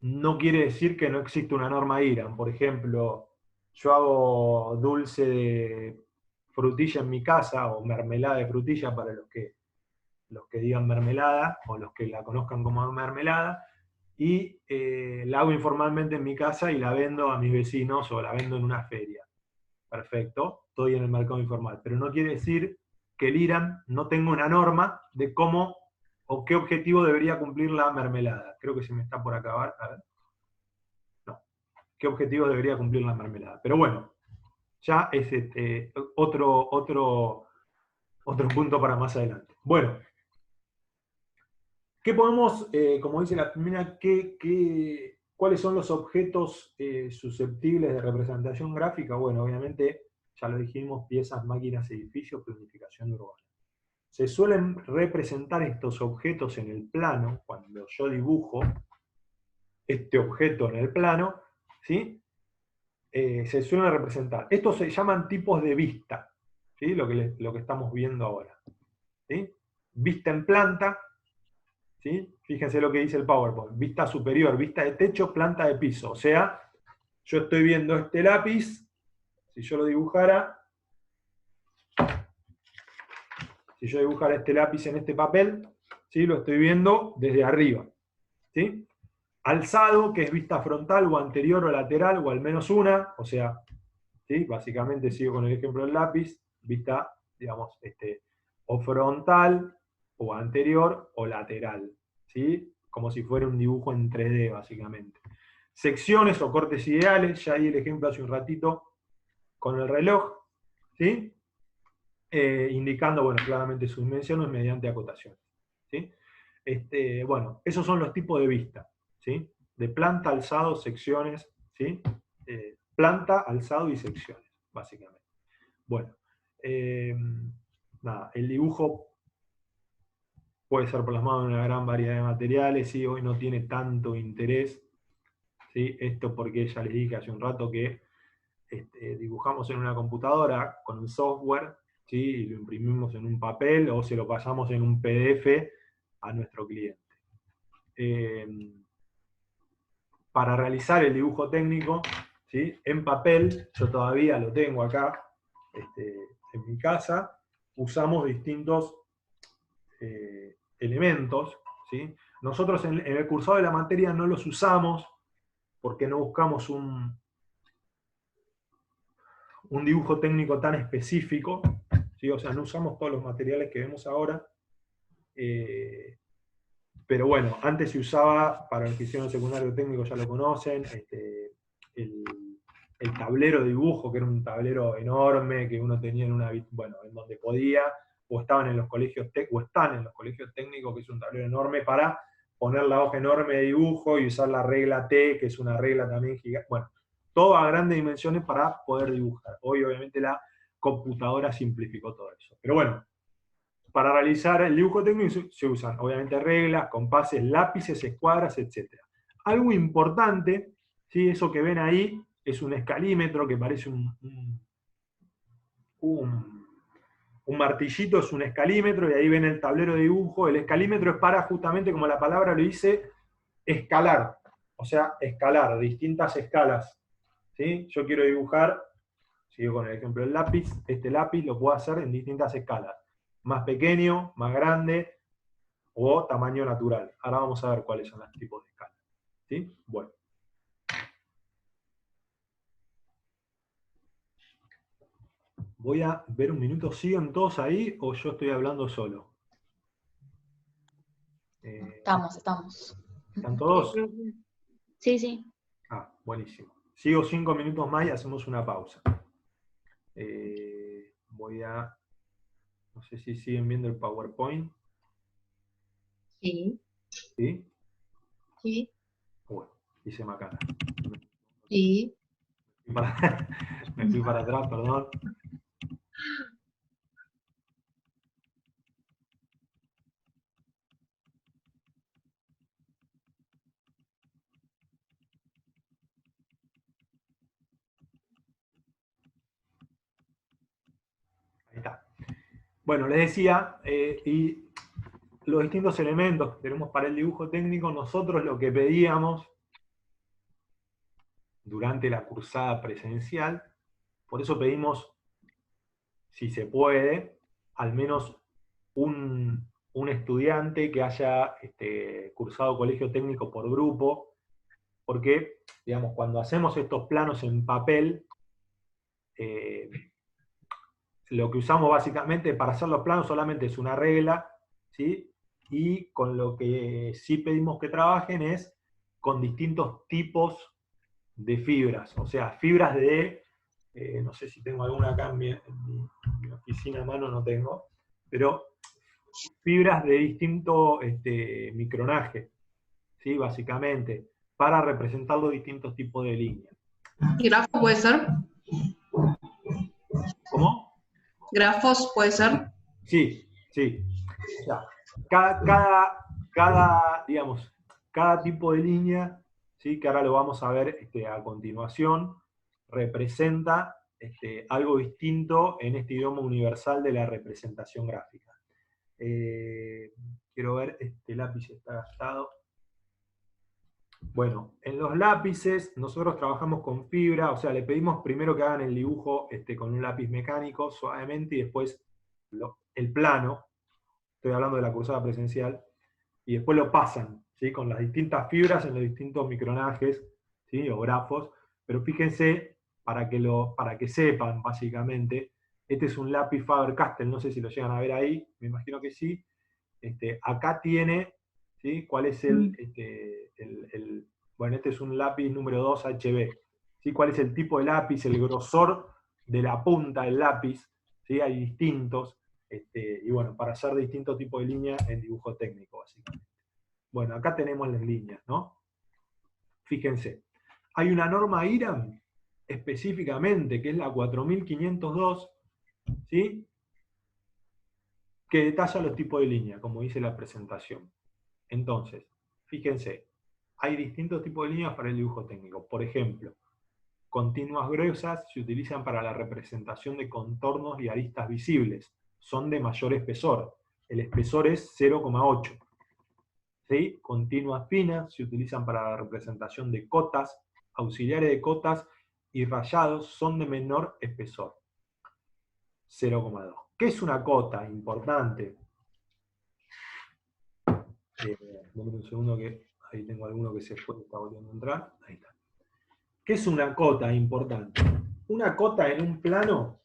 no quiere decir que no existe una norma IRAM. Por ejemplo, yo hago dulce de frutilla en mi casa, o mermelada de frutilla para los que digan mermelada, o los que la conozcan como mermelada, y la hago informalmente en mi casa y la vendo a mis vecinos, o la vendo en una feria. Perfecto, estoy en el mercado informal. Pero no quiere decir que el IRAM no tenga una norma de cómo o qué objetivo debería cumplir la mermelada. Creo que se me está por acabar. A ver. No. ¿Qué objetivo debería cumplir la mermelada? Pero bueno, ya es otro punto para más adelante. Bueno, ¿qué podemos, como dice la primera, cuáles son los objetos susceptibles de representación gráfica? Bueno, obviamente, ya lo dijimos, piezas, máquinas, edificios, planificación urbana. Se suelen representar estos objetos en el plano, cuando yo dibujo este objeto en el plano, ¿sí? Se suelen representar. Estos se llaman tipos de vista, ¿sí? Lo que estamos viendo ahora, ¿sí? Vista en planta, ¿sí? Fíjense lo que dice el PowerPoint. Vista superior, vista de techo, planta de piso. O sea, yo estoy viendo este lápiz, si yo dibujara este lápiz en este papel, ¿sí? Lo estoy viendo desde arriba, ¿sí? Alzado, que es vista frontal o anterior o lateral, o al menos una, o sea, ¿sí? Básicamente sigo con el ejemplo del lápiz, vista, digamos, o frontal, o anterior, o lateral, ¿sí? Como si fuera un dibujo en 3D, básicamente. Secciones o cortes ideales, ya di el ejemplo hace un ratito con el reloj, ¿sí? Indicando, bueno, claramente sus dimensiones mediante acotaciones, ¿sí? Bueno, esos son los tipos de vista, ¿sí? De planta, alzado, secciones, ¿sí? Planta, alzado y secciones, básicamente. Bueno, nada, el dibujo puede ser plasmado en una gran variedad de materiales, ¿sí? Hoy no tiene tanto interés, ¿sí? Esto porque ya les dije hace un rato que dibujamos en una computadora con un software, ¿sí? Y lo imprimimos en un papel o se lo pasamos en un PDF a nuestro cliente. Para realizar el dibujo técnico, ¿sí? En papel, yo todavía lo tengo acá en mi casa, usamos distintos elementos, ¿sí? Nosotros en el cursado de la materia no los usamos porque no buscamos un dibujo técnico tan específico, ¿sí? O sea, no usamos todos los materiales que vemos ahora, pero bueno, antes se usaba, para los que hicieron secundario técnico ya lo conocen, el tablero de dibujo, que era un tablero enorme que uno tenía en donde podía, o estaban en los colegios o están en los colegios técnicos, que es un tablero enorme para poner la hoja enorme de dibujo y usar la regla T, que es una regla también gigante. Bueno, todo a grandes dimensiones para poder dibujar. Hoy, obviamente, la computadora simplificó todo eso. Pero bueno, para realizar el dibujo técnico se usan, obviamente, reglas, compases, lápices, escuadras, etc. Algo importante, ¿sí? Eso que ven ahí es un escalímetro que parece un martillito, es un escalímetro, y ahí ven el tablero de dibujo. El escalímetro es para, justamente como la palabra lo dice, escalar. O sea, escalar, distintas escalas. ¿Sí? Yo quiero dibujar, sigo con el ejemplo del lápiz, este lápiz lo puedo hacer en distintas escalas. Más pequeño, más grande, o tamaño natural. Ahora vamos a ver cuáles son los tipos de escalas. ¿Sí? Bueno. Voy a ver un minuto, ¿siguen todos ahí o yo estoy hablando solo? Estamos. ¿Están todos? Sí. Ah, buenísimo. Sigo 5 minutos más y hacemos una pausa. Voy a... No sé si siguen viendo el PowerPoint. Sí. ¿Sí? Sí. Bueno, hice macana. Sí. Me fui para atrás, perdón. Ahí está. Bueno, les decía, y los distintos elementos que tenemos para el dibujo técnico, nosotros lo que pedíamos durante la cursada presencial, por eso pedimos, si se puede, al menos un estudiante que haya cursado colegio técnico por grupo, porque, digamos, cuando hacemos estos planos en papel, lo que usamos básicamente para hacer los planos solamente es una regla, ¿sí? Y con lo que sí pedimos que trabajen es con distintos tipos de fibras, o sea, fibras de, no sé si tengo alguna acá en mi oficina a mano, no tengo, pero fibras de distinto micronaje, ¿sí? Básicamente, para representar los distintos tipos de líneas. ¿Y grafo puede ser? ¿Cómo? ¿Grafos puede ser? Sí. O sea, digamos, cada tipo de línea, ¿sí? Que ahora lo vamos a ver a continuación, representa algo distinto en este idioma universal de la representación gráfica. Quiero ver, este lápiz está gastado. Bueno, en los lápices nosotros trabajamos con fibra, o sea, le pedimos primero que hagan el dibujo con un lápiz mecánico suavemente y después el plano, estoy hablando de la cursada presencial, y después lo pasan, ¿sí? Con las distintas fibras en los distintos micronajes, ¿sí? O grafos, pero fíjense, para que sepan básicamente, este es un lápiz Faber-Castell, no sé si lo llegan a ver ahí, me imagino que sí. Acá tiene, ¿sí? ¿Cuál es bueno, este es un lápiz número 2 HB, ¿sí? ¿Cuál es el tipo de lápiz, el grosor de la punta del lápiz? ¿Sí? Hay distintos, y bueno, para hacer distintos tipos de líneas en dibujo técnico, básicamente. Bueno, acá tenemos las líneas, ¿no? Fíjense, hay una norma IRAM específicamente, que es la 4502, ¿sí? Que detalla los tipos de línea, como dice la presentación. Entonces, fíjense, hay distintos tipos de líneas para el dibujo técnico. Por ejemplo, continuas gruesas se utilizan para la representación de contornos y aristas visibles. Son de mayor espesor. El espesor es 0,8. ¿Sí? Continuas finas se utilizan para la representación de cotas, auxiliares de cotas y rayados son de menor espesor. 0,2. ¿Qué es una cota? Importante. Dame un segundo que ahí tengo alguno que se fue, está volviendo a entrar. Ahí está. ¿Qué es una cota? Importante. Una cota en un plano,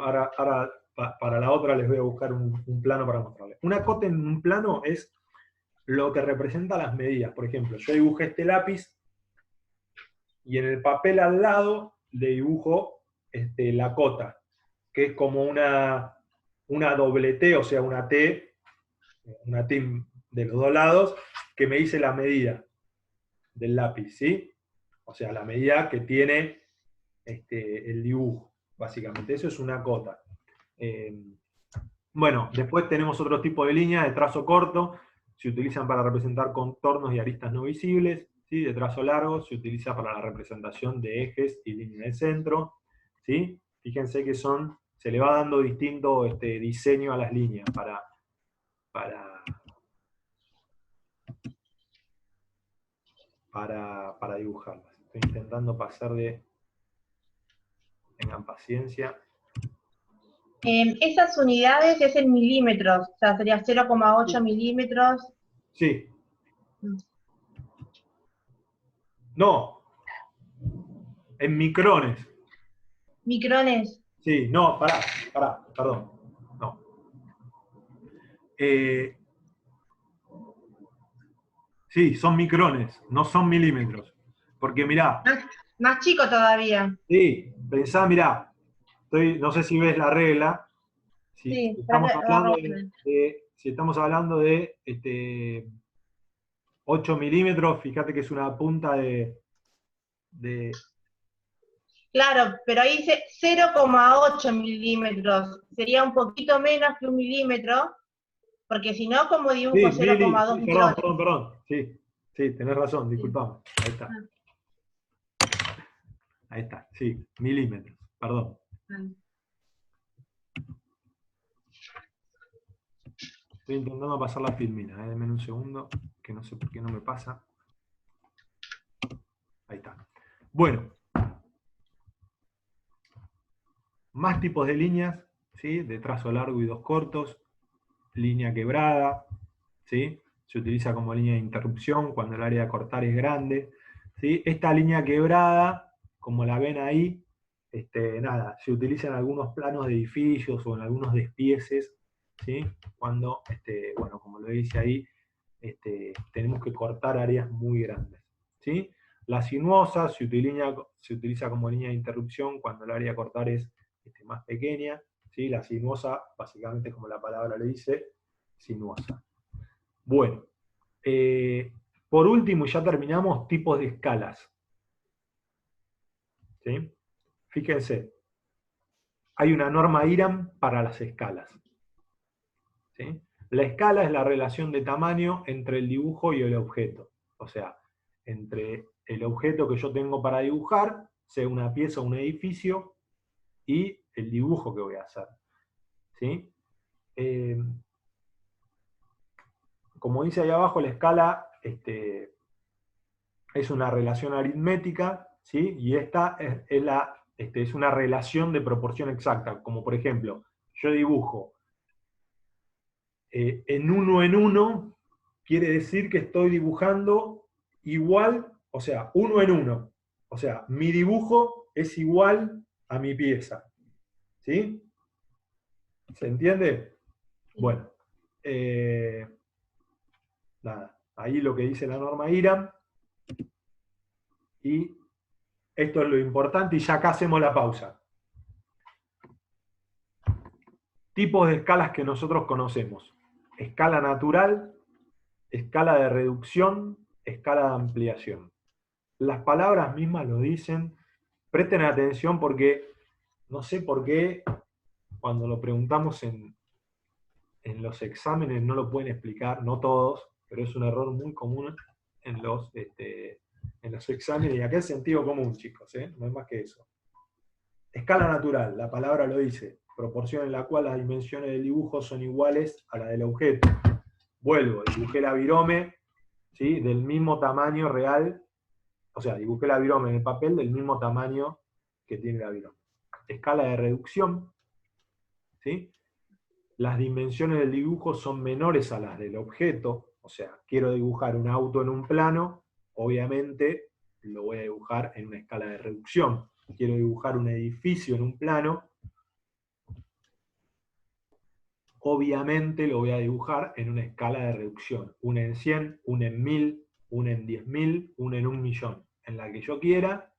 ahora para la otra les voy a buscar un plano para mostrarles. Una cota en un plano es lo que representa las medidas. Por ejemplo, yo dibujé este lápiz y en el papel al lado le dibujo la cota, que es como una doble T, o sea, una T de los dos lados, que me dice la medida del lápiz, ¿sí? O sea, la medida que tiene el dibujo, básicamente. Eso es una cota. Bueno, después tenemos otro tipo de líneas de trazo corto, se utilizan para representar contornos y aristas no visibles, ¿sí? De trazo largo se utiliza para la representación de ejes y líneas de centro, ¿sí? Fíjense que se le va dando distinto diseño a las líneas para dibujarlas. Estoy intentando pasar tengan paciencia. Esas unidades es en milímetros, o sea, sería 0,8 milímetros. Sí. No. En micrones. Micrones. Sí, no, pará, perdón. No. Sí, son micrones, no son milímetros. Porque mirá. Más chico todavía. Sí, pensá, mirá. No sé si ves la regla. Si estamos hablando de 8 milímetros, fíjate que es una punta de... Claro, pero ahí dice 0,8 milímetros. Sería un poquito menos que 1 milímetro, porque si no, como dibujo 0,2 milímetros. Perdón. Sí, tenés razón, disculpame. Ahí está. Ahí está, sí, milímetros, perdón. Estoy intentando pasar la filmina, denme un segundo, que no sé por qué no me pasa. Ahí está. Bueno. Más tipos de líneas, ¿sí? De trazo largo y dos cortos. Línea quebrada, ¿sí? Se utiliza como línea de interrupción cuando el área a cortar es grande, ¿sí? Esta línea quebrada, como la ven ahí, se utiliza en algunos planos de edificios o en algunos despieces, ¿sí? Cuando, bueno, como lo dice ahí, tenemos que cortar áreas muy grandes, ¿sí? La sinuosa se utiliza como línea de interrupción cuando el área a cortar es más pequeña, ¿sí? La sinuosa, básicamente como la palabra le dice, sinuosa. Bueno, por último, ya terminamos, tipos de escalas. ¿Sí? Fíjense, hay una norma IRAM para las escalas. ¿Sí? La escala es la relación de tamaño entre el dibujo y el objeto. O sea, entre el objeto que yo tengo para dibujar, sea una pieza o un edificio, y el dibujo que voy a hacer. ¿Sí? Como dice ahí abajo, la escala es una relación aritmética, ¿sí? Y esta es una relación de proporción exacta. Como por ejemplo, yo dibujo en 1 en 1, quiere decir que estoy dibujando igual, o sea, 1 en 1. O sea, mi dibujo es igual a mi pieza. ¿Sí? ¿Se entiende? Bueno. Nada. Ahí lo que dice la norma IRAM. Y esto es lo importante, y ya acá hacemos la pausa. Tipos de escalas que nosotros conocemos. Escala natural, escala de reducción, escala de ampliación. Las palabras mismas lo dicen. Presten atención porque no sé por qué cuando lo preguntamos en los exámenes no lo pueden explicar, no todos, pero es un error muy común en los exámenes, y acá es sentido común, chicos, no es más que eso. Escala natural, la palabra lo dice, proporción en la cual las dimensiones del dibujo son iguales a la del objeto. Vuelvo, dibujé la virome, ¿sí? Del mismo tamaño real, o sea, dibujé la virome en el papel del mismo tamaño que tiene la virome. Escala de reducción, ¿sí? Las dimensiones del dibujo son menores a las del objeto, o sea, quiero dibujar un auto en un plano, obviamente lo voy a dibujar en una escala de reducción. Quiero dibujar un edificio en un plano, obviamente lo voy a dibujar en una escala de reducción. 1 en 100, 1 en 1000, 1 en 10.000, 1 en 1.000.000, en la que yo quiera,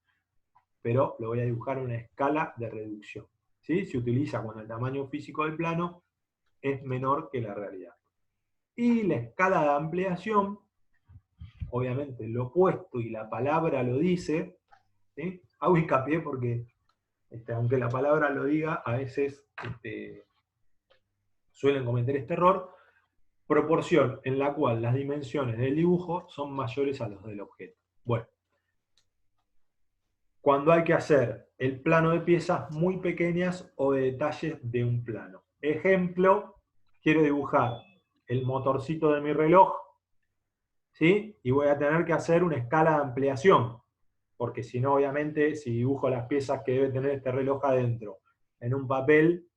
pero lo voy a dibujar en una escala de reducción. ¿Sí? Se utiliza cuando el tamaño físico del plano es menor que la realidad. Y la escala de ampliación, obviamente lo opuesto y la palabra lo dice, ¿sí? Hago hincapié porque, aunque la palabra lo diga, a veces suelen cometer este error, proporción en la cual las dimensiones del dibujo son mayores a los del objeto. Bueno, cuando hay que hacer el plano de piezas muy pequeñas o de detalles de un plano. Ejemplo, quiero dibujar el motorcito de mi reloj, ¿sí? Y voy a tener que hacer una escala de ampliación, porque si no, obviamente, si dibujo las piezas que debe tener este reloj adentro en un papel,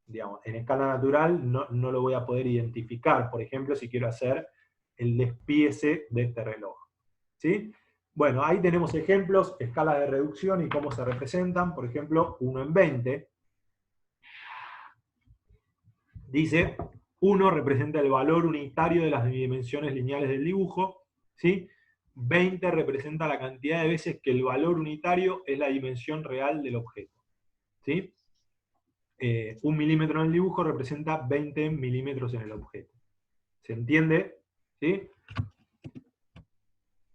digamos, en escala natural, no lo voy a poder identificar. Por ejemplo, si quiero hacer el despiece de este reloj, ¿sí? Bueno, ahí tenemos ejemplos, escalas de reducción y cómo se representan. Por ejemplo, 1 en 20. Dice, 1 representa el valor unitario de las dimensiones lineales del dibujo, ¿sí? 20 representa la cantidad de veces que el valor unitario es la dimensión real del objeto, ¿sí? 1 milímetro en el dibujo representa 20 milímetros en el objeto. ¿Se entiende? ¿Sí?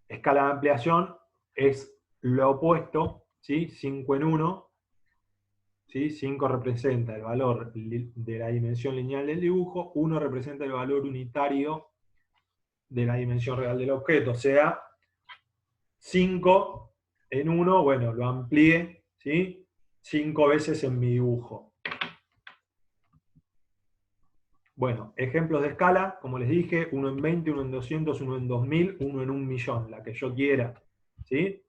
Escala de ampliación es lo opuesto, ¿sí? 5 en 1, ¿sí? 5 representa el valor de la dimensión lineal del dibujo, 1 representa el valor unitario de la dimensión real del objeto, o sea, 5 en 1, bueno, lo amplié, ¿sí? 5 veces en mi dibujo. Bueno, ejemplos de escala, como les dije, 1 en 20, 1 en 200, 1 en 2000, 1 en 1.000.000, la que yo quiera, ¿sí?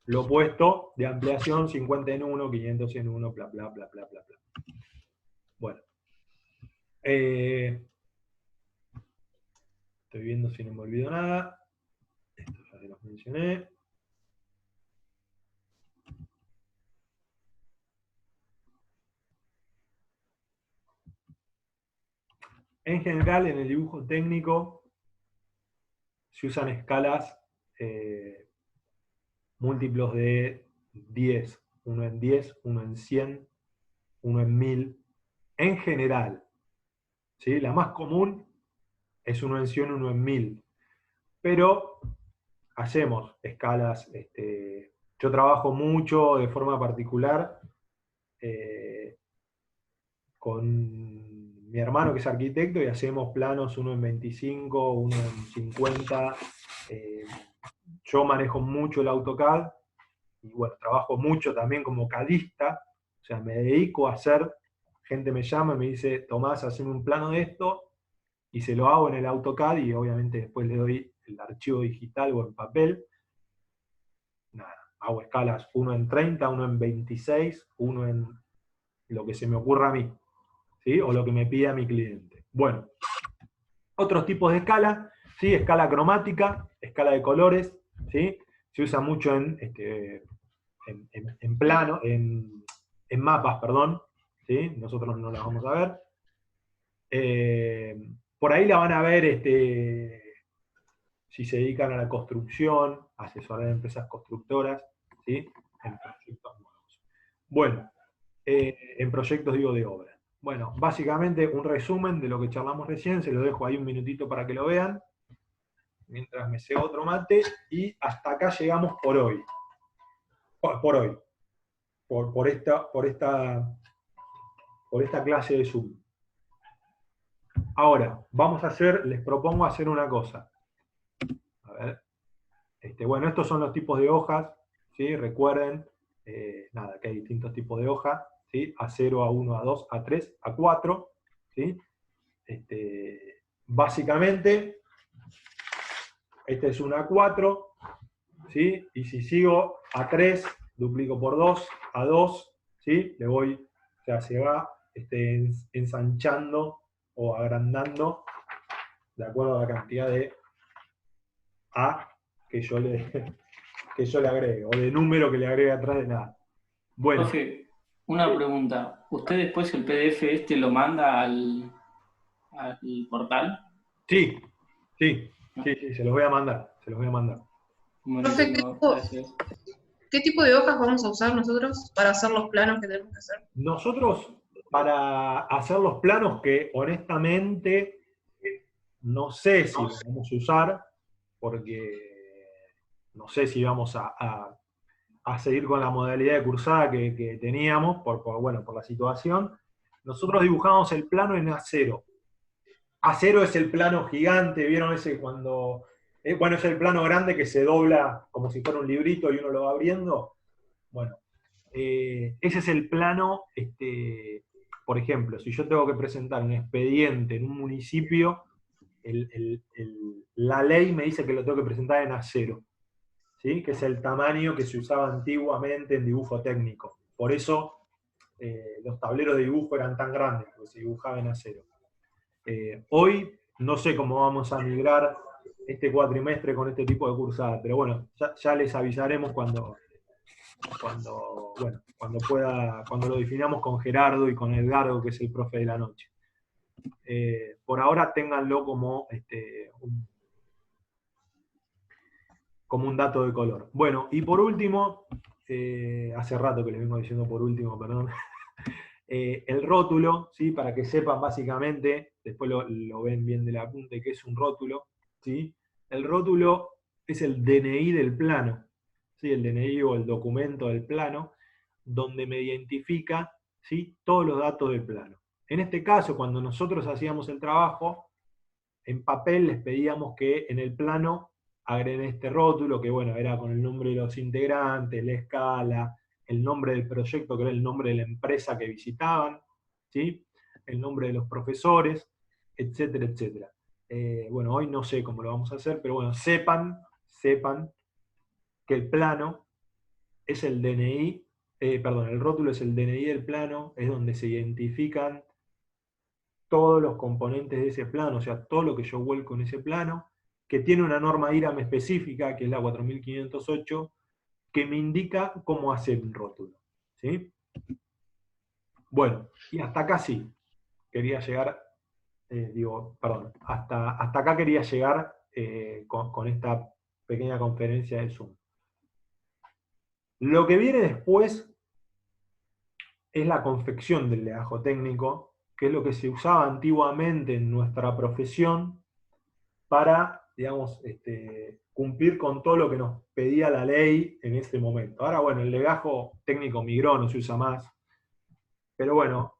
Lo opuesto de ampliación, 50 en 1, 500 en 1, bla, bla, bla, bla, bla, bla. Bueno. Estoy viendo si no me olvido nada. Esto ya se los mencioné. En general, en el dibujo técnico se usan escalas múltiplos de 10. 1 en 10, 1 en 100, 1 en 1000. En general, ¿sí? La más común es 1 en 100, 1 en 1000. Pero hacemos escalas. Yo trabajo mucho de forma particular con mi hermano que es arquitecto y hacemos planos 1 en 25, 1 en 50. Yo manejo mucho el AutoCAD y bueno, trabajo mucho también como cadista, o sea, me dedico a hacer, gente me llama y me dice, Tomás, haceme un plano de esto, y se lo hago en el AutoCAD y obviamente después le doy el archivo digital o en papel. Nada, hago escalas 1 en 30, 1 en 26, 1 en lo que se me ocurra a mí, ¿sí? O lo que me pida mi cliente. Bueno, otros tipos de escala, ¿sí? Escala cromática, escala de colores, ¿sí? Se usa mucho en plano, en mapas, perdón, ¿sí? Nosotros no las vamos a ver. Por ahí la van a ver si se dedican a la construcción, asesorar a empresas constructoras, ¿sí? En proyectos nuevos. Bueno, en proyectos digo de obra. Bueno, básicamente un resumen de lo que charlamos recién, se lo dejo ahí un minutito para que lo vean, mientras me cebo otro mate, y hasta acá llegamos por hoy. Por hoy. Por esta clase de Zoom. Ahora, les propongo hacer una cosa. A ver. Bueno, estos son los tipos de hojas, ¿sí? Recuerden, nada, que hay distintos tipos de hoja, ¿sí? A0, A1, A2, A3, A4, ¿sí? Básicamente, este es un A4, ¿sí? Y si sigo A3, duplico por 2, A2, ¿sí? Le voy, o sea, se va ensanchando o agrandando de acuerdo a la cantidad de A que yo le agregue, o de número que le agregue atrás de nada. Bueno. Profe, una pregunta. ¿Usted después el PDF lo manda al portal? Sí, se los voy a mandar. Profe, Buenísimo, gracias. ¿Qué tipo de hojas vamos a usar nosotros para hacer los planos que tenemos que hacer? Nosotros, para hacer los planos que honestamente no sé si los vamos a usar, porque no sé si vamos a seguir con la modalidad de cursada que teníamos, por la situación. Nosotros dibujamos el plano en A0. A0 es el plano gigante, ¿vieron ese cuando... bueno, es el plano grande que se dobla como si fuera un librito y uno lo va abriendo. Bueno, ese es el plano, por ejemplo, si yo tengo que presentar un expediente en un municipio, la ley me dice que lo tengo que presentar en A0, ¿sí? Que es el tamaño que se usaba antiguamente en dibujo técnico. Por eso los tableros de dibujo eran tan grandes, porque se dibujaba en A0. Hoy no sé cómo vamos a migrar este cuatrimestre con este tipo de cursada, pero bueno, ya les avisaremos cuando lo definamos con Gerardo y con Edgardo, que es el profe de la noche. Por ahora ténganlo como un dato de color. Bueno, y por último, hace rato que les vengo diciendo por último, perdón, el rótulo, ¿sí? Para que sepan básicamente, después lo ven bien de la punta, que es un rótulo, ¿sí? El rótulo es el DNI del plano, ¿sí? El DNI o el documento del plano, donde me identifica, ¿sí? Todos los datos del plano. En este caso, cuando nosotros hacíamos el trabajo, en papel les pedíamos que en el plano agreguen este rótulo, que bueno, era con el nombre de los integrantes, la escala, el nombre del proyecto, que era el nombre de la empresa que visitaban, ¿sí? El nombre de los profesores, etcétera, etcétera. Bueno, hoy no sé cómo lo vamos a hacer, pero bueno, sepan que el plano es el DNI, el rótulo es el DNI del plano, es donde se identifican todos los componentes de ese plano, o sea, todo lo que yo vuelco en ese plano, que tiene una norma IRAM específica, que es la 4508, que me indica cómo hacer un rótulo, ¿sí? Bueno, y hasta acá sí, quería llegar, hasta acá quería llegar con esta pequeña conferencia de Zoom. Lo que viene después es la confección del legajo técnico, que es lo que se usaba antiguamente en nuestra profesión para, digamos, cumplir con todo lo que nos pedía la ley en ese momento. Ahora, bueno, el legajo técnico migró, no se usa más, pero bueno,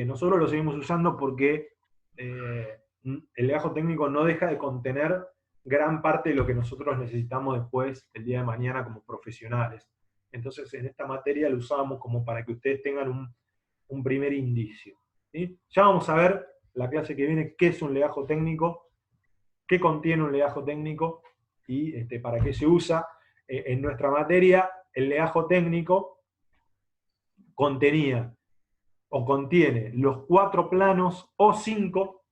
nosotros lo seguimos usando porque el legajo técnico no deja de contener gran parte de lo que nosotros necesitamos después, el día de mañana, como profesionales. Entonces, en esta materia lo usamos como para que ustedes tengan un primer indicio, ¿sí? Ya vamos a ver, la clase que viene, qué es un legajo técnico, qué contiene un legajo técnico y para qué se usa. En nuestra materia, el legajo técnico contiene los 4 planos o 5,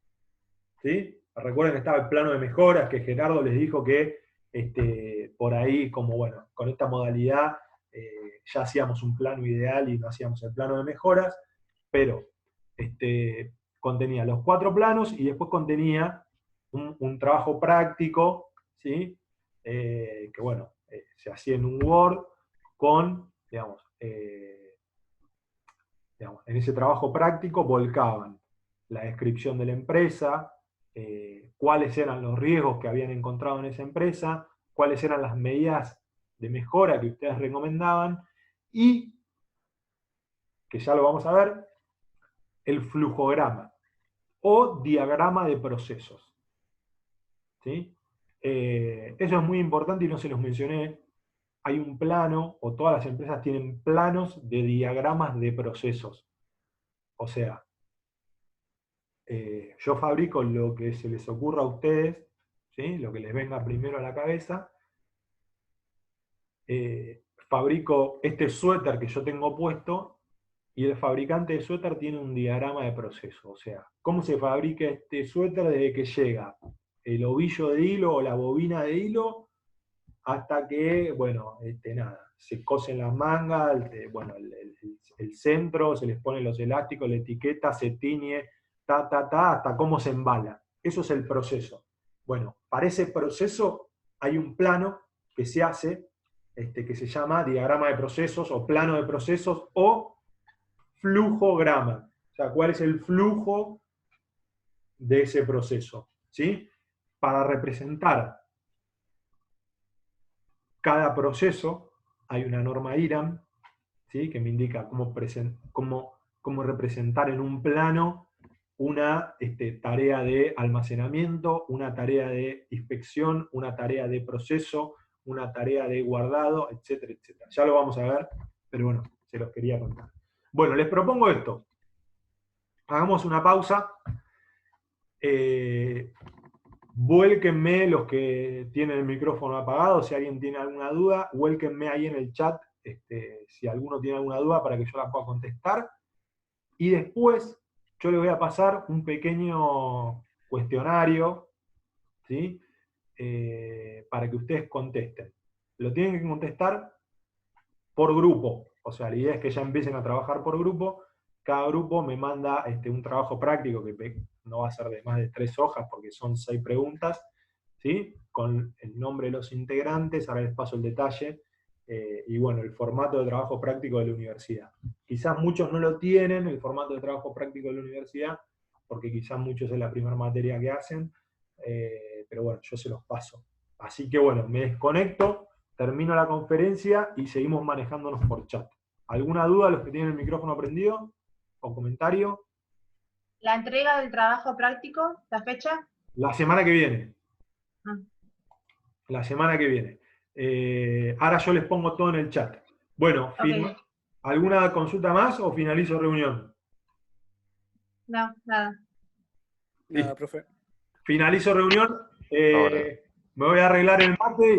¿sí? Recuerden que estaba el plano de mejoras, que Gerardo les dijo que por ahí, como bueno, con esta modalidad ya hacíamos un plano ideal y no hacíamos el plano de mejoras, pero contenía los 4 planos y después contenía un trabajo práctico, ¿sí? Que bueno, se hacía en un Word con, digamos, en ese trabajo práctico volcaban la descripción de la empresa, cuáles eran los riesgos que habían encontrado en esa empresa, cuáles eran las medidas de mejora que ustedes recomendaban, y, que ya lo vamos a ver, el flujograma, o diagrama de procesos, ¿sí? Eso es muy importante y no se los mencioné. Hay un plano, o todas las empresas tienen planos de diagramas de procesos. O sea, yo fabrico lo que se les ocurra a ustedes, ¿sí? Lo que les venga primero a la cabeza. Fabrico este suéter que yo tengo puesto, y el fabricante de suéter tiene un diagrama de proceso. O sea, cómo se fabrica este suéter desde que llega el ovillo de hilo o la bobina de hilo hasta que, bueno, se cosen las mangas, el centro, se les ponen los elásticos, la etiqueta, se tiñe, hasta cómo se embala. Eso es el proceso. Bueno, para ese proceso hay un plano que se hace, que se llama diagrama de procesos o plano de procesos o flujograma. O sea, cuál es el flujo de ese proceso, ¿sí? Para representar cada proceso hay una norma IRAM, ¿sí? Que me indica cómo representar en un plano una tarea de almacenamiento, una tarea de inspección, una tarea de proceso, una tarea de guardado, etcétera, etcétera. Ya lo vamos a ver, pero bueno, se los quería contar. Bueno, les propongo esto. Hagamos una pausa. Vuélquenme los que tienen el micrófono apagado, si alguien tiene alguna duda, vuélquenme ahí en el chat, si alguno tiene alguna duda para que yo la pueda contestar. Y después yo les voy a pasar un pequeño cuestionario, ¿sí? Para que ustedes contesten. Lo tienen que contestar por grupo, o sea, la idea es que ya empiecen a trabajar por grupo. Cada grupo me manda un trabajo práctico que no va a ser de más de 3 hojas porque son 6 preguntas, ¿sí? Con el nombre de los integrantes, ahora les paso el detalle, y bueno, el formato de trabajo práctico de la universidad. Quizás muchos no lo tienen, el formato de trabajo práctico de la universidad, porque quizás muchos es la primera materia que hacen, pero bueno, yo se los paso. Así que bueno, me desconecto, termino la conferencia y seguimos manejándonos por chat. ¿Alguna duda los que tienen el micrófono prendido? ¿O comentario? La entrega del trabajo práctico, ¿la fecha? La semana que viene. Ah. La semana que viene. Ahora yo les pongo todo en el chat. Bueno, Ok. ¿alguna consulta más o finalizo reunión? No, nada. Nada, profe. Finalizo reunión. Ahora. Me voy a arreglar el mate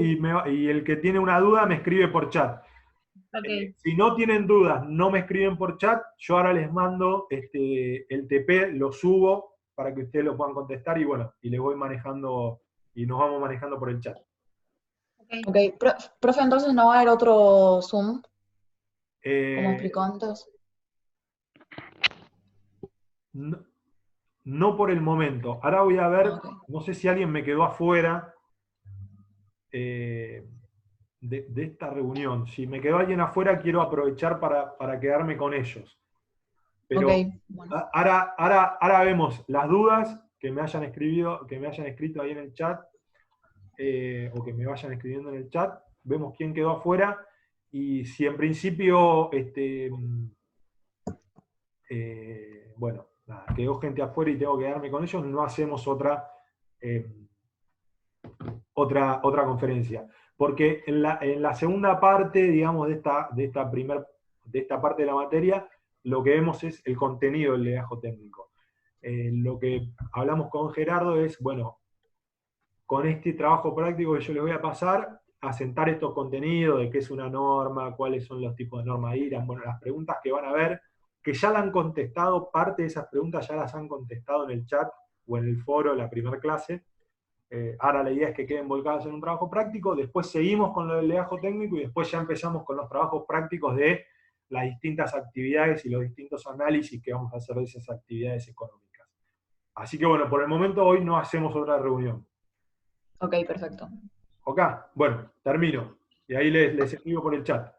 y el que tiene una duda me escribe por chat. Ok. Si no tienen dudas, no me escriben por chat, yo ahora les mando el TP, lo subo para que ustedes lo puedan contestar y bueno, y les voy manejando, y nos vamos manejando por el chat. Ok, profe, entonces no va a haber otro Zoom, como Eh, explicó antes. no por el momento. Ahora voy a ver, Ok. no sé si alguien me quedó afuera de esta reunión. Si me quedó alguien afuera, quiero aprovechar para quedarme con ellos. Pero Ok, bueno. ahora vemos las dudas que me hayan escrito ahí en el chat, o que me vayan escribiendo en el chat, vemos quién quedó afuera, y si en principio, bueno, nada, quedó gente afuera y tengo que quedarme con ellos, no hacemos otra conferencia. Porque en la segunda parte, digamos, de esta parte de la materia, lo que vemos es el contenido del legajo técnico. Lo que hablamos con Gerardo es, bueno, con este trabajo práctico que yo les voy a pasar, a sentar estos contenidos de qué es una norma, cuáles son los tipos de norma IRAM, bueno, las preguntas que van a ver, que ya la han contestado, parte de esas preguntas ya las han contestado en el chat o en el foro de la primera clase. Ahora la idea es que queden volcados en un trabajo práctico, después seguimos con lo del legajo técnico y después ya empezamos con los trabajos prácticos de las distintas actividades y los distintos análisis que vamos a hacer de esas actividades económicas. Así que bueno, por el momento hoy no hacemos otra reunión. Ok, perfecto. ¿Ok? Bueno, termino. Y ahí les escribo por el chat.